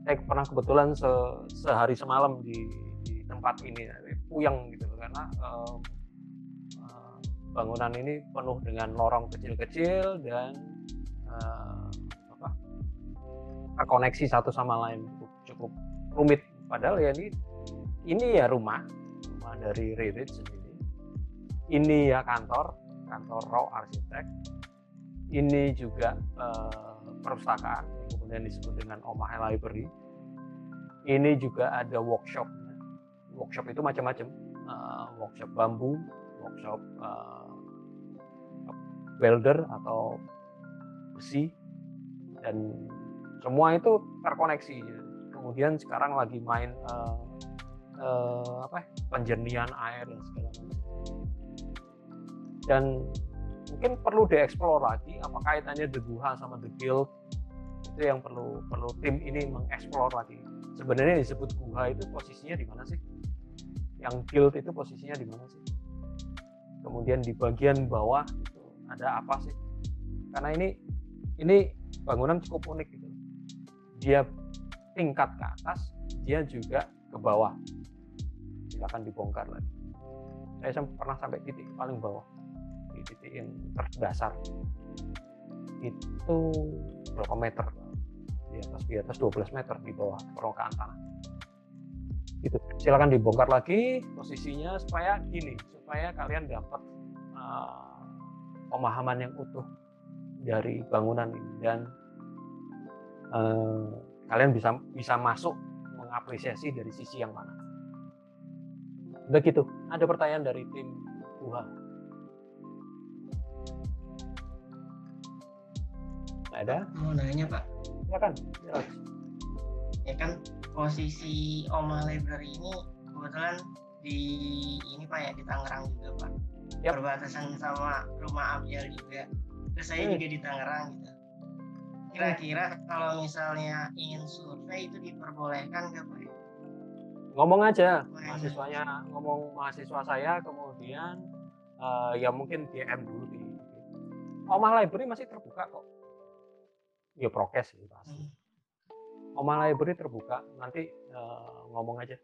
Saya pernah kebetulan sehari semalam di tempat ini, puyeng gitu, karena bangunan ini penuh dengan lorong kecil-kecil dan terkoneksi satu sama lain, cukup rumit. Padahal ya ini ya rumah dari Rich sendiri. Ini ya kantor Raw Arsitek. Ini juga perpustakaan, kemudian disebut dengan Omahe Library. Ini juga ada workshopnya. Workshop itu macam-macam, workshop bambu, workshop welder atau besi, dan semua itu terkoneksi. Kemudian sekarang lagi main penjernihan air dan segala macam. Dan mungkin perlu dieksplor lagi apa kaitannya The Guha sama The Guild. Itu yang perlu tim ini mengeksplor lagi. Sebenarnya disebut Guha itu posisinya di mana sih? Yang Guild itu posisinya di mana sih? Kemudian di bagian bawah itu ada apa sih? Karena ini bangunan cukup unik gitu. Dia tingkat ke atas, dia juga ke bawah. Silakan dibongkar lagi. Saya pernah sampai titik paling bawah, di titik yang terdasar. Itu berapa meter? Di atas 12 meter di bawah permukaan tanah. Itu silakan dibongkar lagi posisinya supaya kalian dapat pemahaman yang utuh dari bangunan ini, dan kalian bisa masuk mengapresiasi dari sisi yang mana. Begitu. Ada pertanyaan dari tim Guha? Ada?
Mau nanya Pak.
Silakan.
Ya kan posisi Omahe Library ini kebetulan di Pak ya, di Tangerang juga Pak. Yep. Perbatasan sama rumah Abjal juga. Terus saya juga di Tangerang gitu. Kira-kira kalau misalnya ingin survei itu diperbolehkan nggak Pak?
Ngomong aja mahasiswa saya, kemudian ya mungkin DM dulu di Omahe Library masih terbuka kok. Ya prokes sih pasti. Omahe Library terbuka, nanti ngomong aja.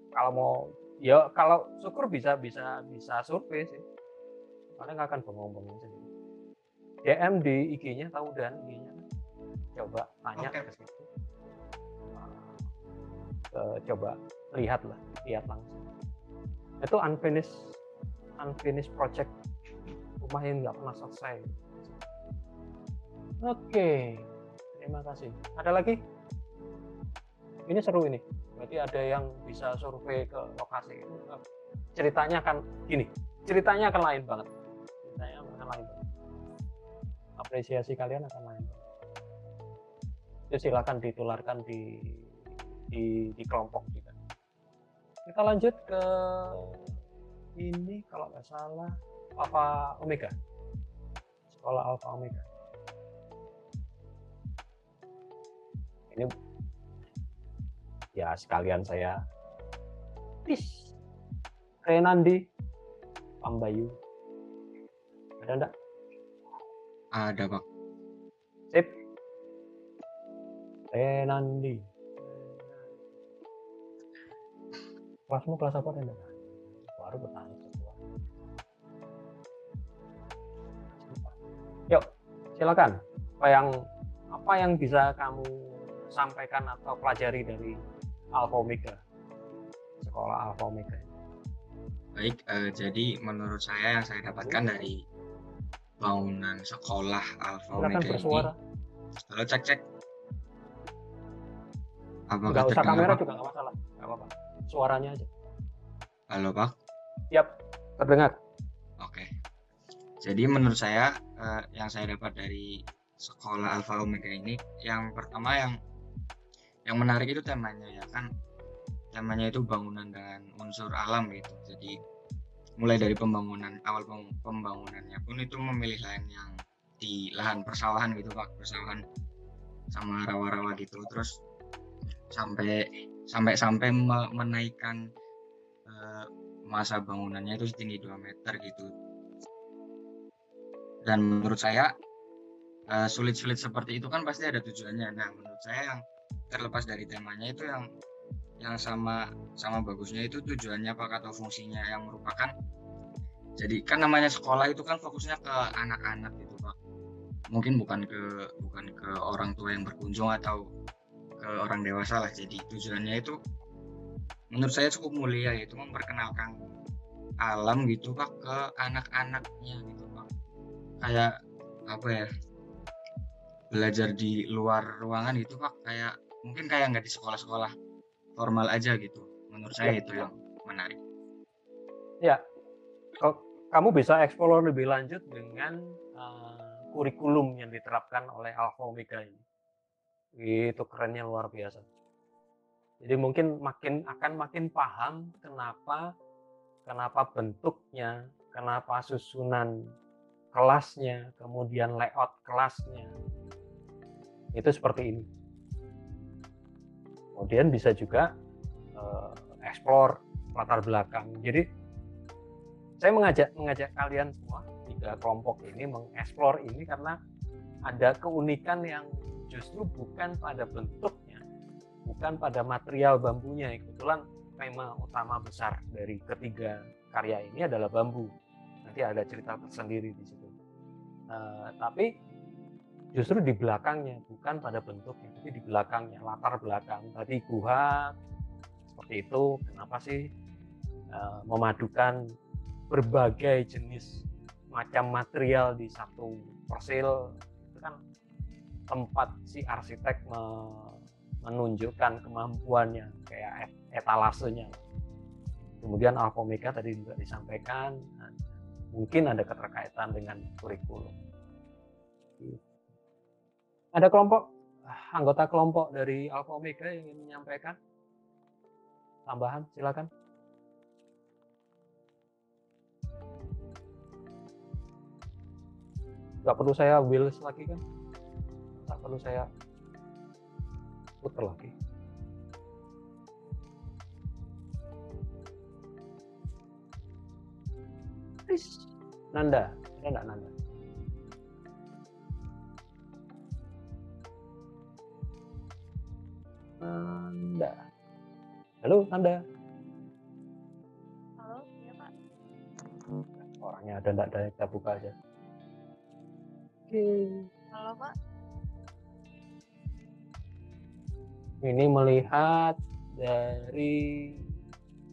Kalau mau, ya kalau syukur bisa survei sih. Paling nggak akan bengong-bengong sendiri. DM di IG-nya, tahu dan IG-nya. Coba tanya ke situ. Coba lihat langsung. Itu unfinished project, rumah yang nggak pernah selesai. Oke, terima kasih. Ada lagi? Ini seru ini. Berarti ada yang bisa survei ke lokasi. Ceritanya akan lain banget. Apresiasi kalian akan lain banget. Itu silakan ditularkan di kelompok juga. Kita lanjut ke ini, kalau nggak salah Alpha Omega, sekolah Alpha Omega. Ini ya sekalian saya Renandi Pambayu, ada enggak?
Ada Pak.
Sip. Renandi. Kelasmu kelas apa Renandi? Baru bertanya semua. Yuk, silakan. Apa yang bisa kamu sampaikan atau pelajari dari Alpha Omega, sekolah Alpha Omega?
Baik, jadi menurut saya yang saya dapatkan dari bangunan sekolah Alpha
Silakan
Omega ini.
bersuara.
Halo, cek. Apakah
Nggak usah
terdengar,
kamera
Pak?
juga nggak masalah, nggak apa-apa. Suaranya aja.
Halo, Pak.
Siap, terdengar.
Oke. Jadi menurut saya yang saya dapat dari sekolah Alpha Omega ini, yang pertama yang menarik itu temanya ya kan. Temanya itu bangunan dan unsur alam gitu. Jadi mulai dari pembangunannya pun itu memilih lahan yang di lahan persawahan gitu Pak, persawahan sama rawa-rawa gitu. Terus sampai menaikkan masa bangunannya itu setinggi 2 meter gitu. Dan menurut saya sulit-sulit seperti itu kan pasti ada tujuannya. Nah, menurut saya yang terlepas dari temanya itu yang sama bagusnya itu tujuannya Pak atau fungsinya, yang merupakan, jadi kan namanya sekolah itu kan fokusnya ke anak-anak gitu Pak. Mungkin bukan ke orang tua yang berkunjung atau ke orang dewasa lah. Jadi tujuannya itu menurut saya cukup mulia, yaitu memperkenalkan alam gitu Pak ke anak-anaknya gitu Pak. Kayak apa ya, belajar di luar ruangan gitu Pak, kayak mungkin kayak nggak di sekolah-sekolah formal aja gitu. Menurut saya itu yang menarik.
Ya, kamu bisa eksplor lebih lanjut dengan kurikulum yang diterapkan oleh Alpha Omega ini. Itu kerennya luar biasa. Jadi mungkin akan makin paham kenapa bentuknya, kenapa susunan kelasnya, kemudian layout kelasnya itu seperti ini. Kemudian bisa juga explore latar belakang. Jadi saya mengajak kalian semua 3 kelompok ini mengeksplor ini karena ada keunikan yang justru bukan pada bentuknya, bukan pada material bambunya. Kebetulan tema utama besar dari ketiga karya ini adalah bambu. Nanti ada cerita tersendiri di situ. Tapi justru di belakangnya, bukan pada bentuknya, tapi di belakangnya, latar belakang. Tadi guha seperti itu, kenapa sih memadukan berbagai jenis macam material di satu persil? Itu kan tempat si arsitek menunjukkan kemampuannya, kayak etalasenya. Kemudian Alpha Omega tadi juga disampaikan, mungkin ada keterkaitan dengan kurikulum. Ada anggota kelompok dari Alpha Omega yang ingin menyampaikan tambahan, silakan. Nggak perlu saya wheels lagi kan? Nggak perlu saya putar lagi. Nanda, ada nggak Nanda? Nanda. Halo Nanda.
Halo, iya Pak.
Orangnya ada nggak, ada kita buka aja. Oke.
Halo Pak.
Ini melihat dari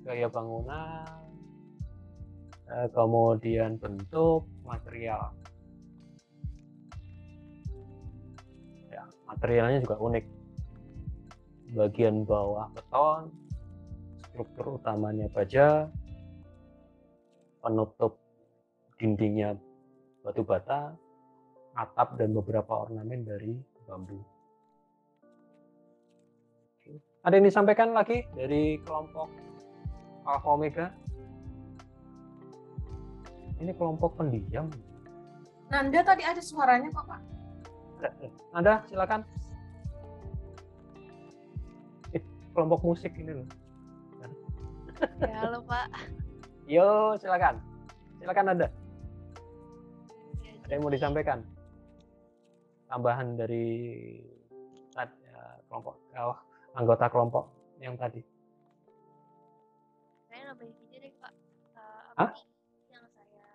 gaya bangunan, kemudian bentuk, material. Ya, materialnya juga unik. Bagian bawah beton, struktur utamanya baja, penutup dindingnya batu bata, atap dan beberapa ornamen dari bambu. Ada yang disampaikan lagi dari kelompok Alpha Omega? Ini kelompok pendiam.
Nanda tadi ada suaranya kok Pak.
Nanda, silakan. Kelompok musik ini loh.
Ya, halo Pak.
Yo, silakan. Silakan Nanda.
Ya,
Ada yang mau disampaikan? Tambahan dari kelompok anggota kelompok yang tadi.
saya nambahin aja deh Pak.
Hah?
Yang saya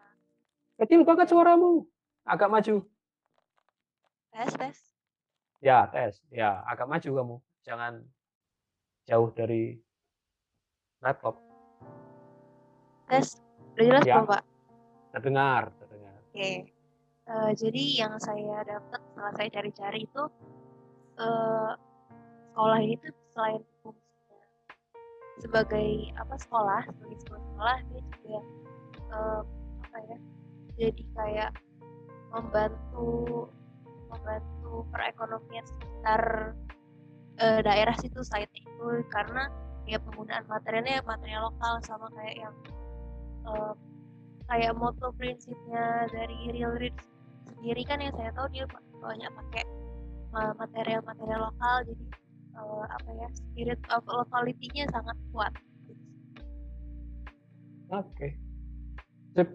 Kecil banget suaramu. Agak maju.
tes.
Ya, tes. Ya, agak maju kamu. Jangan jauh dari laptop.
Tes, udah jelas
Ya.
belum Pak?
Terdengar, terdengar.
Oke. Jadi yang saya dapat setelah saya cari-cari itu eh, sekolah ini tuh selain fungsinya sebagai sekolah, sebagai sebuah sekolah, dia juga eh, apa ya? Jadi kayak membantu perekonomian sekitar daerah situ site itu, karena ya penggunaan materialnya material lokal, sama kayak yang kayak moto prinsipnya dari Real Roots sendiri kan, yang saya tahu dia banyak pakai material lokal, jadi spirit of locality-nya sangat kuat.
Oke. Sip.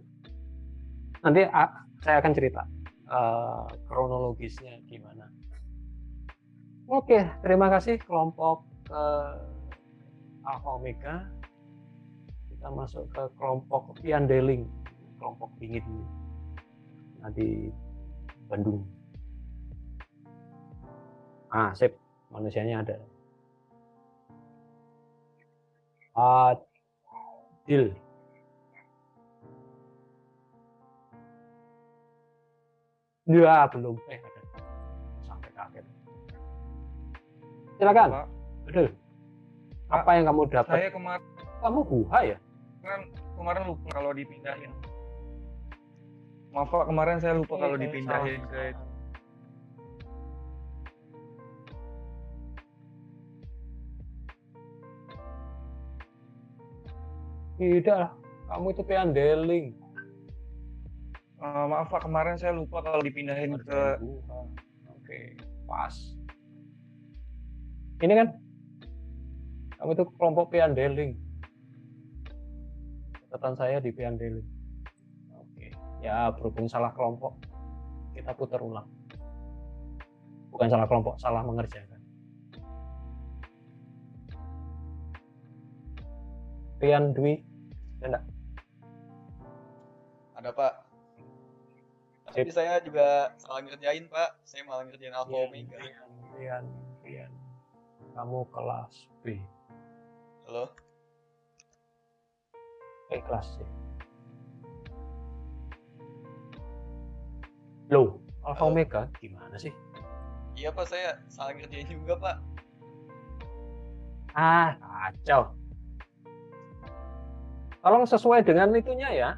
Nanti saya akan cerita kronologisnya gimana. Oke, terima kasih kelompok Alpha Omega. Kita masuk ke kelompok Piandeling, kelompok dingin di Bandung. Sip, manusianya ada. Adil. Ya, belum. Ada. Sampai kaget. Silakan.
Pak.
Betul. Apa yang kamu dapat?
Saya kemarin
Kamu guha ya?
kemarin lupa kalau dipindahin. Maaf Pak, kemarin saya lupa kalau dipindahin ke
Tidak lah, kamu itu Piandeling.
maaf Pak, kemarin saya lupa kalau dipindahin ke
Oke, pas. Ini kan kamu itu kelompok Piandeling. Catatan saya di Piandeling. Oke, ya berhubung salah kelompok, kita putar ulang. Bukan salah kelompok, salah mengerjakan. Pian Dwi, enggak?
Ada Pak. Tapi saya juga salah ngerjain Pak. Saya malah ngerjain Alpha Omega.
Pian. Kamu kelas B.
Halo.
Kelas C. Loh, Alpha Omega gimana sih?
Iya Pak, saya salah ngerjain juga Pak.
Kacau. Tolong sesuai dengan itunya ya.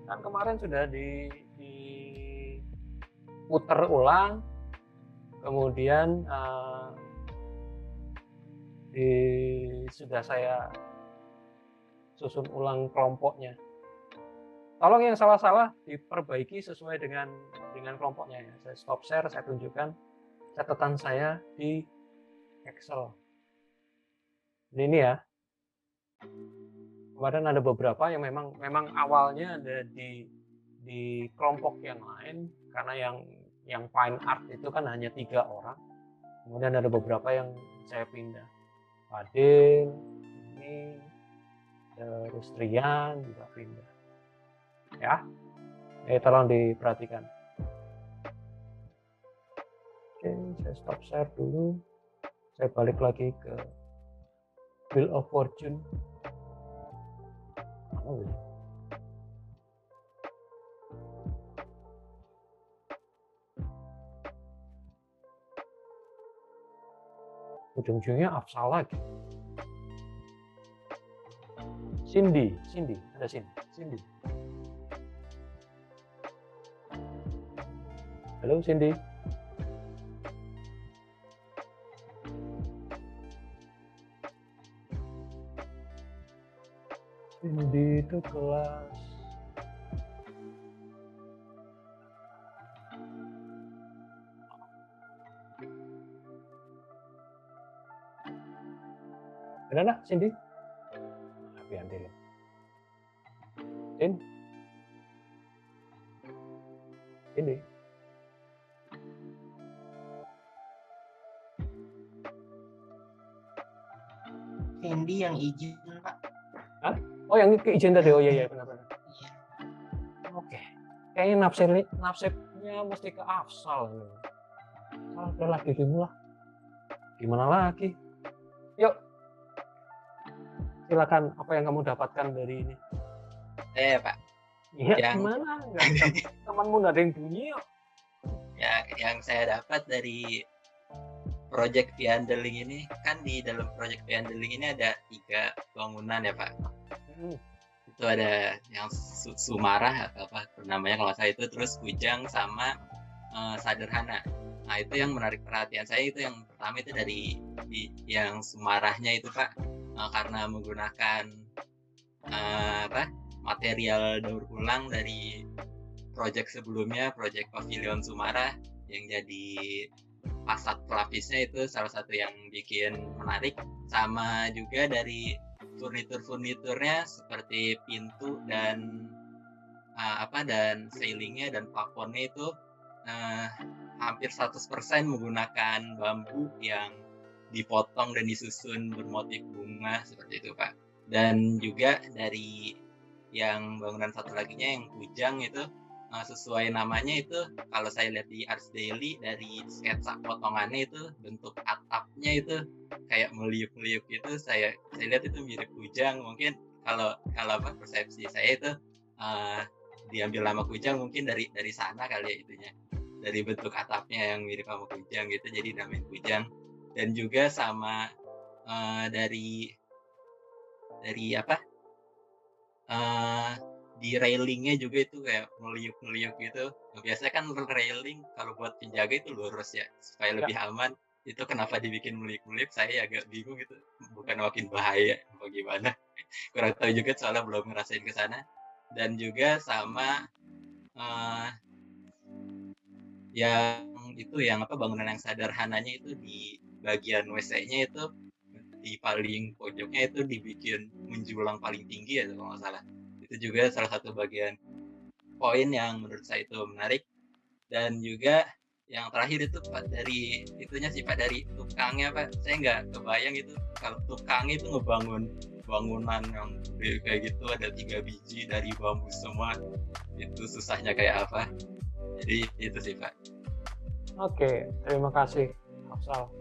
Kan kemarin sudah diputar ulang, kemudian sudah saya susun ulang kelompoknya. Tolong yang salah-salah diperbaiki sesuai dengan kelompoknya ya. Saya stop share, saya tunjukkan catatan saya di Excel. Ini ya. Kemarin ada beberapa yang memang awalnya ada di kelompok yang lain, karena yang fine art itu kan hanya 3 orang. Kemudian ada beberapa yang saya pindah. Fadil, ini, terus Rian juga pindah. Ya, tolong diperhatikan. Oke, saya stop share dulu. Saya balik lagi ke Wheel of Fortune. Ujung-ujungnya Afsal lagi. Cindy, ada Cindy. Halo Cindy. Cindy itu kelas berapa Cindy? Piandeling. Cindy.
Cindy yang izin Pak.
Hah? Oh yang izin tadi, oh iya benar-benar.
Iya.
Oke. Kayaknya nasibnya mesti ke Afsal. Oke lagi dimulai. Gimana lagi? Yuk, silakan apa yang kamu dapatkan dari ini?
Pak.
Iya,
Yang
gimana? Temanmu nggak ada yang bunyi yuk.
ya yang saya dapat dari project Piandeling ini, kan di dalam project Piandeling ini ada 3 bangunan ya Pak. Itu ada yang Sumarah atau apa namanya kalau saya itu, terus Kujang sama Saderhana. Nah itu yang menarik perhatian saya, itu yang pertama itu dari yang Sumarahnya itu Pak, karena menggunakan material daur ulang dari project sebelumnya, project Pavilion Sumarah, yang jadi fasad pelapisnya itu salah satu yang bikin menarik. Sama juga dari furniturnya seperti pintu dan dan ceilingnya dan plafonnya itu hampir 100% menggunakan bambu yang dipotong dan disusun bermotif bunga seperti itu Pak. Dan juga dari yang bangunan satu laginya yang Kujang itu sesuai namanya itu, kalau saya lihat di Ars Daily dari sketsa potongannya itu bentuk atapnya itu kayak meliuk-liuk gitu. Saya lihat itu mirip Kujang. Mungkin kalau persepsi saya itu diambil nama Kujang mungkin dari sana kali ya itunya, dari bentuk atapnya yang mirip sama Kujang gitu, jadi namain Kujang. Dan juga sama dari di railingnya juga itu kayak meliuk-meliuk gitu. Biasanya kan railing kalau buat penjaga itu lurus ya, supaya lebih aman. Itu kenapa dibikin meliuk-meliuk, saya agak bingung gitu. Bukan makin bahaya apa gimana. Kurang tahu juga soalnya belum ngerasain ke sana. Dan juga sama yang bangunan yang sederhananya itu di bagian WC-nya itu di paling pojoknya itu dibikin menjulang paling tinggi ya kalau nggak salah. Itu juga salah satu bagian poin yang menurut saya itu menarik. Dan juga yang terakhir itu Pak, dari itunya sih Pak, dari tukangnya Pak, saya nggak kebayang itu kalau tukangnya itu ngebangun bangunan yang gede kayak gitu, ada 3 biji dari bambu semua, itu susahnya kayak apa. Jadi itu sih Pak.
Oke, terima kasih Afsal.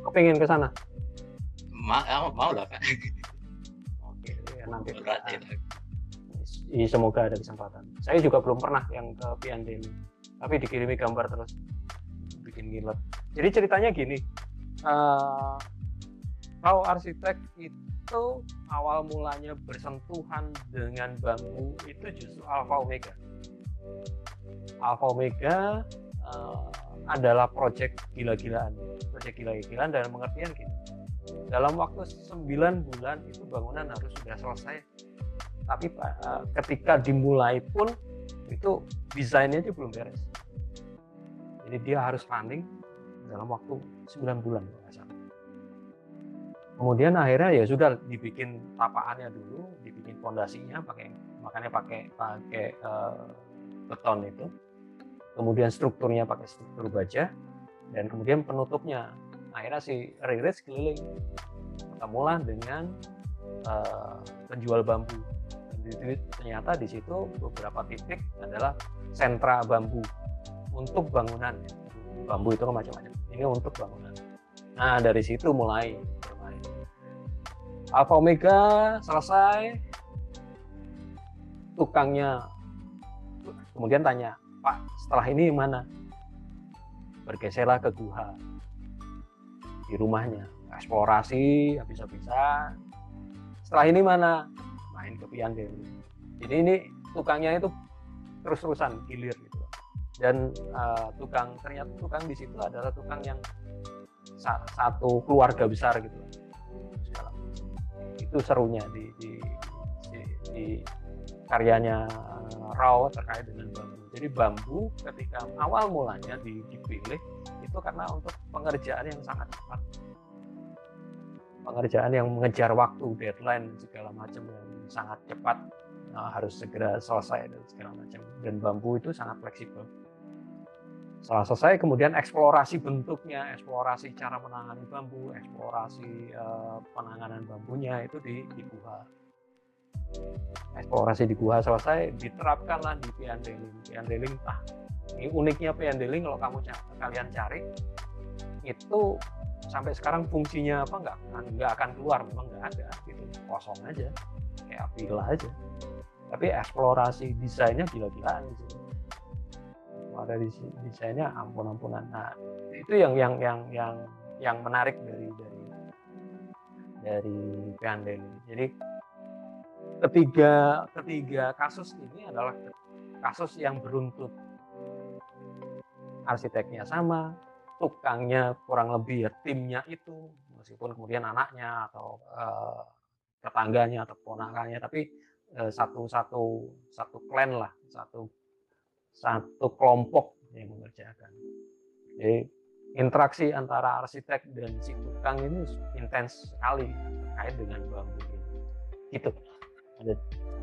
Kepingin ke sana?
Mau lah Pak.
Ya, nanti semoga ada kesempatan. Saya juga belum pernah yang ke Piandeling, tapi dikirimi gambar terus bikin ngiler. Jadi ceritanya gini, kalau arsitek itu awal mulanya bersentuhan dengan bambu itu justru Alfa Omega. Alfa Omega adalah proyek gila-gilaan dalam pengertian gini. Dalam waktu 9 bulan itu bangunan harus sudah selesai. Tapi ketika dimulai pun itu desainnya itu belum beres. Jadi dia harus running dalam waktu 9 bulan. Kemudian akhirnya ya sudah dibikin tapaannya dulu, dibikin fondasinya makanya pakai beton itu. Kemudian strukturnya pakai struktur baja, dan kemudian penutupnya akhirnya si Riris keliling, ketemulah dengan penjual bambu. Dan ternyata di situ beberapa titik adalah sentra bambu untuk bangunan. Bambu itu kan macam-macam. Ini untuk bangunan. Nah dari situ mulai bermain. Alfa Omega selesai, tukangnya kemudian tanya, Pak, setelah ini mana? Bergeserlah ke Guha. Di rumahnya, eksplorasi habis-habisan. Setelah ini mana? Main ke Piandeling. Jadi ini tukangnya itu terus-terusan gilir gitu. Dan ternyata tukang di situ adalah tukang yang satu keluarga besar gitu. Itu serunya di karyanya Rao terkait dengan bambu. Jadi bambu ketika awal mulanya dipilih itu karena untuk pengerjaan yang sangat cepat, pengerjaan yang mengejar waktu, deadline segala macam yang sangat cepat, harus segera selesai dan segala macam. Dan bambu itu sangat fleksibel. Setelah selesai kemudian eksplorasi bentuknya, eksplorasi cara menangani bambu, eksplorasi penanganan bambunya itu di Guha. Eksplorasi di Guha selesai, diterapkanlah di Piandeling. Piandeling Ini uniknya Pendeling kalau kalian cari itu sampai sekarang fungsinya apa nggak akan keluar, memang nggak ada gitu, kosong aja kayak villa aja. Tapi eksplorasi desainnya gila-gilaan di sini. Ada desainnya ampun-ampunan. Nah itu yang menarik dari Pendeling. Jadi ketiga kasus ini adalah kasus yang beruntut. Arsiteknya sama, tukangnya kurang lebih ya timnya itu, meskipun kemudian anaknya atau tetangganya atau ponakannya, tapi satu klan lah, satu kelompok yang mengerjakan. Jadi interaksi antara arsitek dan si tukang ini intens sekali terkait dengan bambu ini. Gitu. Ada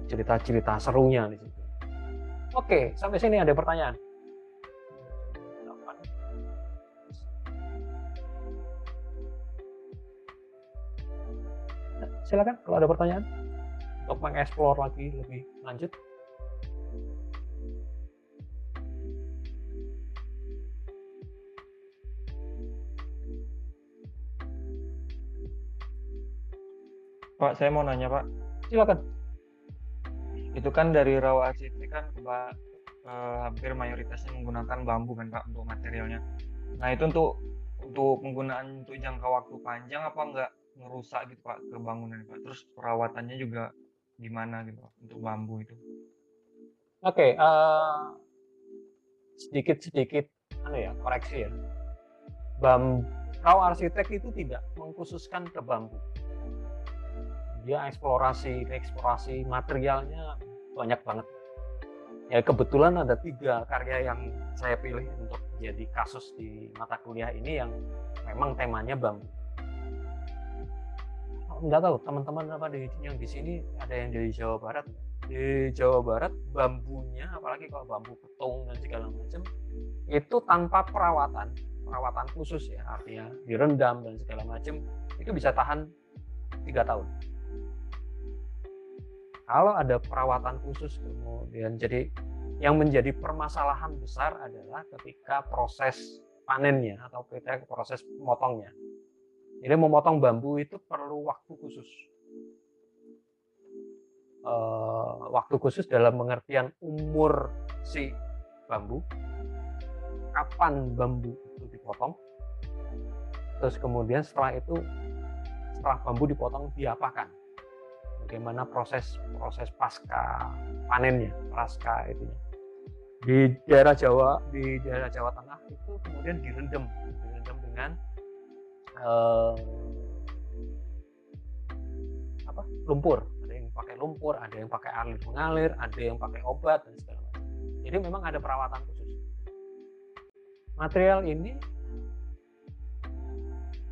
cerita-cerita serunya di situ. Oke, sampai sini ada pertanyaan? Silakan kalau ada pertanyaan untuk mengeksplor lagi lebih lanjut.
Pak, saya mau nanya Pak.
Silakan.
Itu kan dari Rawa Arsitek kan hampir mayoritasnya menggunakan bambu kan Pak untuk materialnya. Nah itu untuk penggunaan untuk jangka waktu panjang apa enggak ngerusak gitu Pak ke bangunan Pak? Terus perawatannya juga gimana gitu Pak untuk bambu itu?
Oke, sedikit koreksi ya. Rawa Arsitek itu tidak mengkhususkan ke bambu. Dia eksplorasi materialnya banyak banget. Ya kebetulan ada 3 karya yang saya pilih untuk jadi kasus di mata kuliah ini yang memang temanya bambu. Nggak tahu teman-teman yang di sini ada yang dari Jawa Barat. Di Jawa Barat bambunya, apalagi kalau bambu petung dan segala macam, itu tanpa perawatan khusus ya, artinya direndam dan segala macam, itu bisa tahan 3 tahun. Kalau ada perawatan khusus kemudian, jadi yang menjadi permasalahan besar adalah ketika proses panennya atau proses memotongnya. Jadi memotong bambu itu perlu waktu khusus. Waktu khusus dalam pengertian umur si bambu, kapan bambu itu dipotong, terus kemudian setelah bambu dipotong diapakan, bagaimana proses pasca panennya, pasca itunya. Di daerah Jawa Tengah itu kemudian direndam dengan lumpur. Ada yang pakai lumpur, ada yang pakai air mengalir, ada yang pakai obat dan segala macam. Jadi memang ada perawatan khusus. Material ini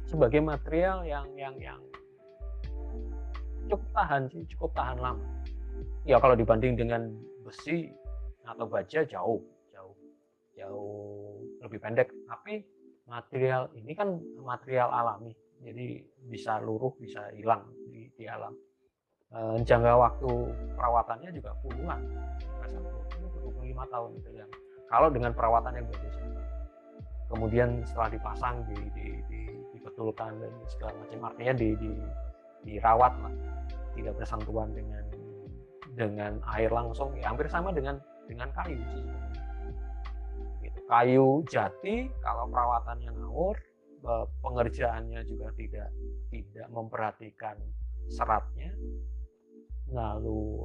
sebagai material yang cukup tahan lama. Ya kalau dibanding dengan besi atau baja jauh lebih pendek, tapi material ini kan material alami, jadi bisa luruh, bisa hilang di alam. Jangka waktu perawatannya juga puluhan, 25 tahun gitu ya. Kalau dengan perawatan yang bagus, kemudian setelah dipasang, dibetulkan dan segala macam, artinya dirawat lah, tidak bersentuhan dengan air langsung, ya hampir sama dengan kayu sih. Gitu. Kayu jati kalau perawatannya ngawur, pengerjaannya juga tidak memperhatikan seratnya, lalu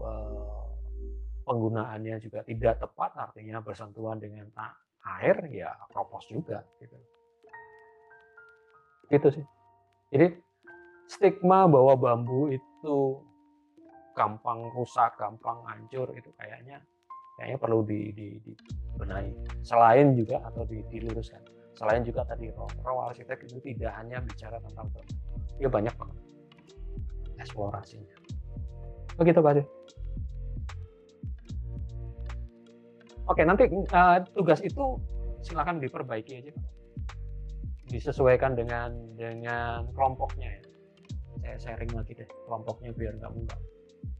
penggunaannya juga tidak tepat, artinya bersentuhan dengan air, ya kropos juga gitu. Gitu sih. Jadi stigma bahwa bambu itu gampang rusak, gampang hancur, itu kayaknya perlu dibenahi. Selain juga atau diluruskan. Selain juga tadi Rawa Arsitek itu tidak hanya bicara tentang bambu, dia banyak banget eksplorasinya. Begitu Pak Ade. Oke, nanti tugas itu silakan diperbaiki aja, disesuaikan dengan kelompoknya ya. Saya sharing lagi deh kelompoknya biar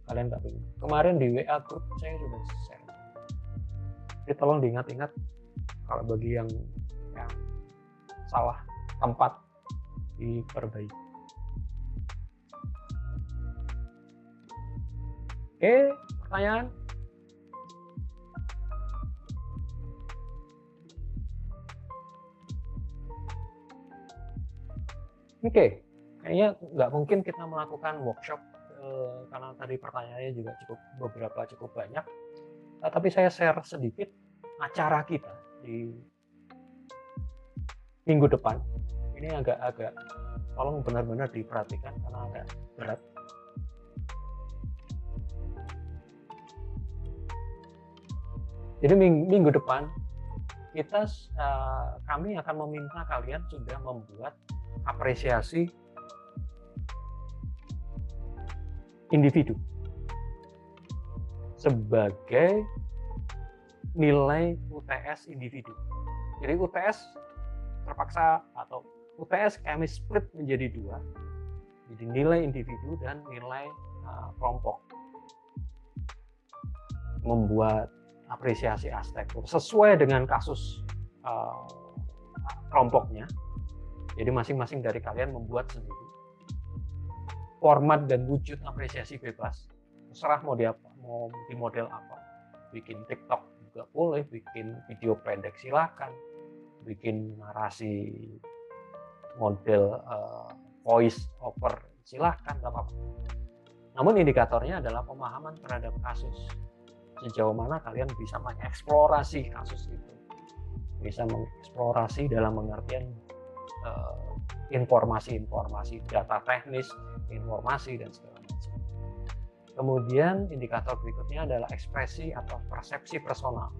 kalian nggak bingung. Kemarin di WA grup saya sudah share. Jadi tolong diingat-ingat Kalau bagi yang salah tempat diperbaiki. Oke, pertanyaan? Oke, kayaknya nggak mungkin kita melakukan workshop karena tadi pertanyaannya juga cukup banyak. Tapi saya share sedikit acara kita di minggu depan. Ini agak tolong benar-benar diperhatikan karena agak berat. Jadi minggu depan kami akan meminta kalian sudah membuat apresiasi individu sebagai nilai UTS individu. Jadi UTS terpaksa atau UTS kami split menjadi dua, jadi nilai individu dan nilai kelompok. Membuat apresiasi arsitektur sesuai dengan kasus kelompoknya. Jadi masing-masing dari kalian membuat sendiri. Format dan wujud apresiasi bebas. Terserah mau di model apa. Bikin TikTok juga boleh, bikin video pendek silakan, bikin narasi model voice over silakan, nggak apa-apa. Namun indikatornya adalah pemahaman terhadap kasus. Sejauh mana kalian bisa mengeksplorasi kasus itu. Bisa mengeksplorasi dalam pengertian informasi-informasi, data teknis, informasi, dan segala macam. Kemudian indikator berikutnya adalah ekspresi atau persepsi personal.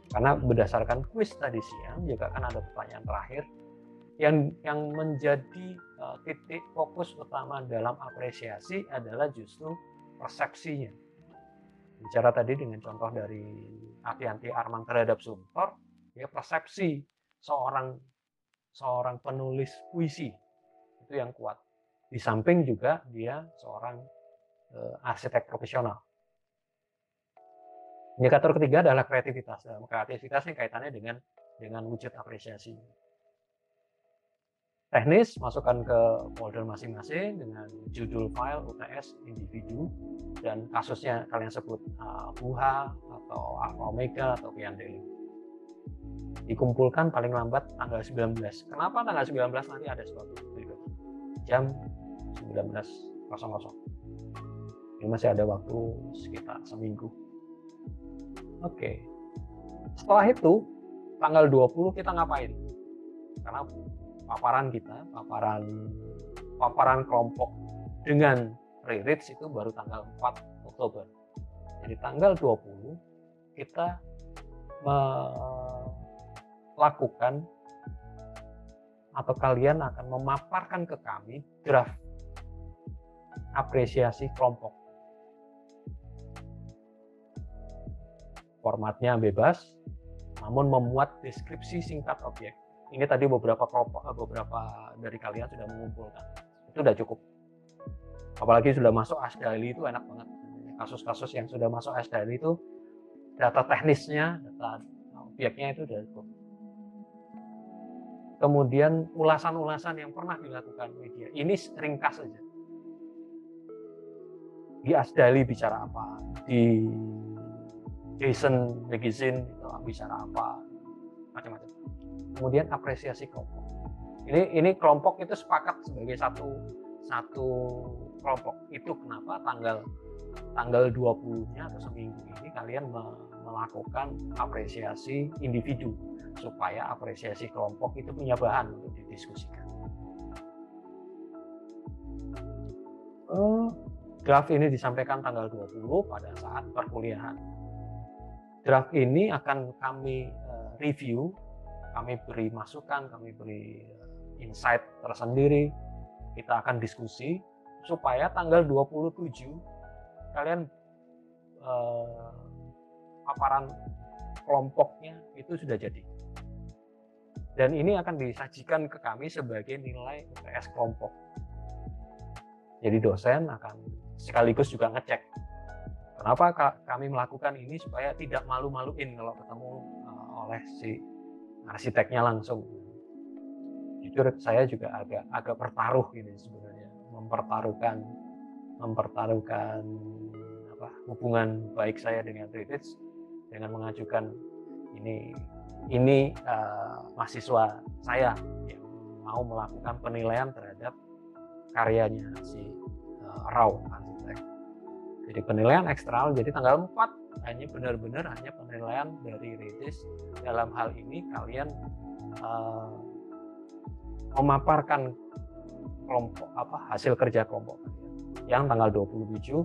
Karena berdasarkan kuis tadi siang juga kan ada pertanyaan terakhir yang menjadi titik fokus utama dalam apresiasi adalah justru persepsinya. Bicara tadi dengan contoh dari Avianti Arman terhadap Sumtor, ya persepsi seorang penulis puisi itu yang kuat. Di samping juga dia seorang arsitek profesional. Indikator ketiga adalah kreativitas. Kreativitas yang kaitannya dengan wujud apresiasi. Teknis, masukkan ke folder masing-masing dengan judul file UTS individu dan kasusnya kalian sebut Buha atau Alfa Omega atau Piandeli. Dikumpulkan paling lambat tanggal 19. Kenapa tanggal 19? Nanti ada suatu berikut. Jam 19.00. Ini masih ada waktu sekitar seminggu. Oke. Setelah itu, tanggal 20 kita ngapain? Karena paparan kelompok dengan pre-reach itu baru tanggal 4 Oktober. Jadi tanggal 20 kita melakukan atau kalian akan memaparkan ke kami draft apresiasi kelompok. Formatnya bebas, namun memuat deskripsi singkat objek. Ini tadi beberapa dari kalian sudah mengumpulkan. Itu sudah cukup. Apalagi sudah masuk ASDALI itu enak banget. Kasus-kasus yang sudah masuk ASDALI itu data teknisnya, data objeknya itu sudah cukup. Kemudian ulasan-ulasan yang pernah dilakukan media. Ini ringkas saja. Di ASDALI bicara apa, di Jason Magazine itu bicara apa, macam-macam. Kemudian apresiasi kelompok. Ini kelompok itu sepakat sebagai satu kelompok. Itu kenapa tanggal 20-nya atau seminggu ini kalian melakukan apresiasi individu supaya apresiasi kelompok itu punya bahan untuk didiskusikan. Draft ini disampaikan tanggal 20 pada saat perkuliahan. Draft ini akan kami review, kami beri masukan, kami beri insight tersendiri, kita akan diskusi supaya tanggal 27 kalian paparan kelompoknya itu sudah jadi. Dan ini akan disajikan ke kami sebagai nilai UTS kelompok. Jadi dosen akan sekaligus juga ngecek. Kenapa kami melakukan ini supaya tidak malu-maluin kalau ketemu oleh oleh si arsiteknya langsung. Jujur saya juga agak bertaruh ini sebenarnya, mempertaruhkan hubungan baik saya dengan Heritage dengan mengajukan ini mahasiswa saya yang mau melakukan penilaian terhadap karyanya si Rau arsitek. Jadi penilaian eksternal, jadi tanggal 4 hanya benar-benar hanya penilaian dari Heritage. Dalam hal ini kalian memaparkan kelompok hasil kerja kelompok kalian yang tanggal 27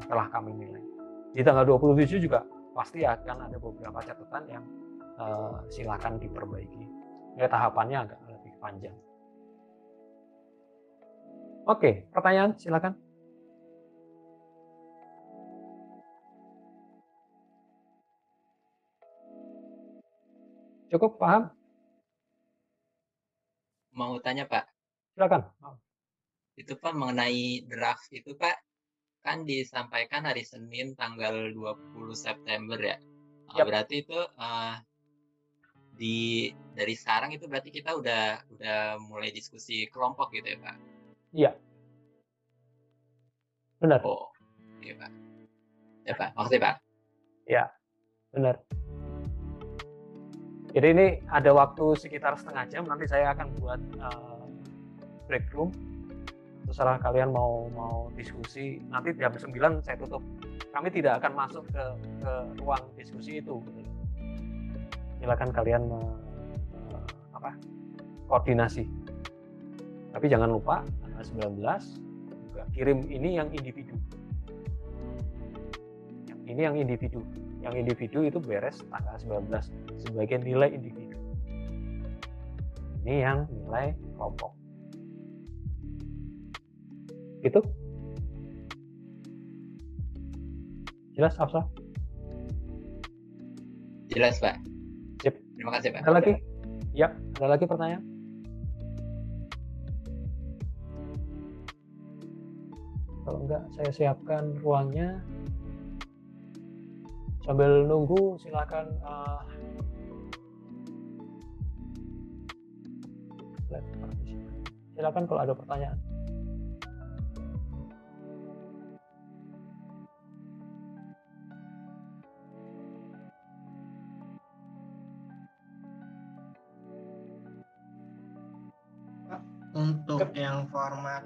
telah kami nilai. Di tanggal 27 juga pasti akan ada beberapa catatan yang silakan diperbaiki. Ya, tahapannya agak lebih panjang. Oke, pertanyaan silakan. Cukup paham?
Mau tanya Pak,
Silakan.
itu Pak mengenai draft itu Pak, kan disampaikan hari Senin tanggal 20 September ya.
Yap.
Berarti itu dari sekarang itu berarti kita udah mulai diskusi kelompok gitu ya Pak?
Iya. Benar.
Oh, iya Pak. Ya Pak, makasih Pak.
Ya, benar. Jadi ini ada waktu sekitar setengah jam, nanti saya akan buat break room. Terserah kalian mau diskusi, nanti jam 9 saya tutup. Kami tidak akan masuk ke ruang diskusi itu. Silakan kalian koordinasi. Tapi jangan lupa tanggal 19 juga kirim ini yang individu. Ini yang individu. Yang individu itu beres tanggal 19 sebagai nilai individu. Ini yang nilai kelompok. Gitu? Jelas, Afsa?
Jelas Pak.
Sip.
Terima kasih Pak.
Ada lagi? Ya, ada lagi pertanyaan? Kalau enggak, saya siapkan ruangnya. Sambil nunggu, silakan silakan kalau ada pertanyaan.
Untuk yang format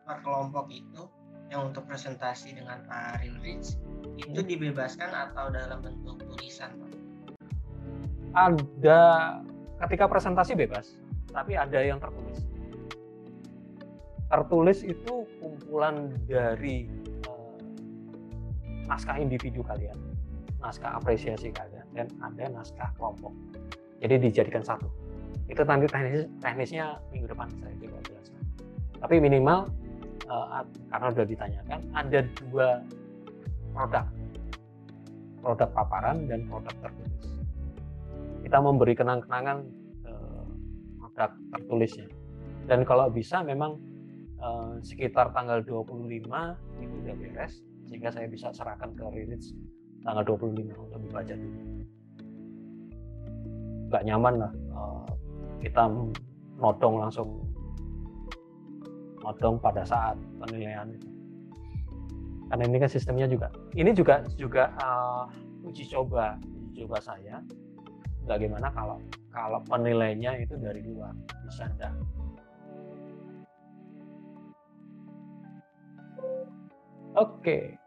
per kelompok itu, yang untuk presentasi dengan Pak Rilrich, itu dibebaskan atau dalam bentuk tulisan, Pak?
Ada, ketika presentasi bebas, tapi ada yang tertulis. Tertulis itu kumpulan dari naskah individu kalian, naskah apresiasi kalian, dan ada naskah kelompok. Jadi dijadikan satu. Itu nanti teknisnya minggu depan saya coba jelaskan. Tapi minimal karena sudah ditanyakan, ada dua produk paparan dan produk tertulis. Kita memberi kenang-kenangan produk tertulisnya. Dan kalau bisa memang sekitar tanggal 25 itu udah beres, sehingga saya bisa serahkan ke Rilrich tanggal 25 untuk dibaca dulu. Nggak nyaman lah kita nodong pada saat penilaian itu. Karena ini kan sistemnya juga. Ini juga uji coba saya. Bagaimana kalau penilainya itu dari luar, bisa enggak? Oke.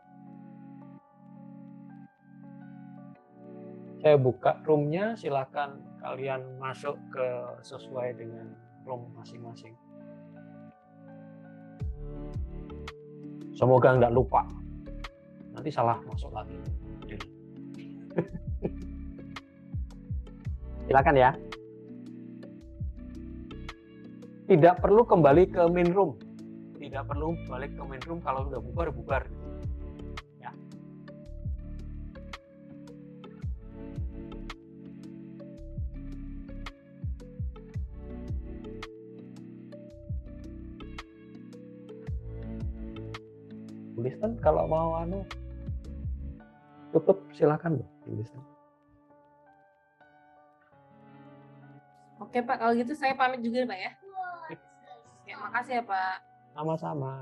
Saya buka roomnya, silakan kalian masuk ke sesuai dengan room masing-masing. Semoga nggak lupa. Nanti salah masuk lagi. Silakan ya. Tidak perlu kembali ke main room. Tidak perlu balik ke main room, kalau udah bubar. Ya. Tulisan kalau mau tutup silakan loh tulisan.
Oke Pak, kalau gitu saya pamit juga Pak ya. Ya, makasih ya Pak.
Sama-sama.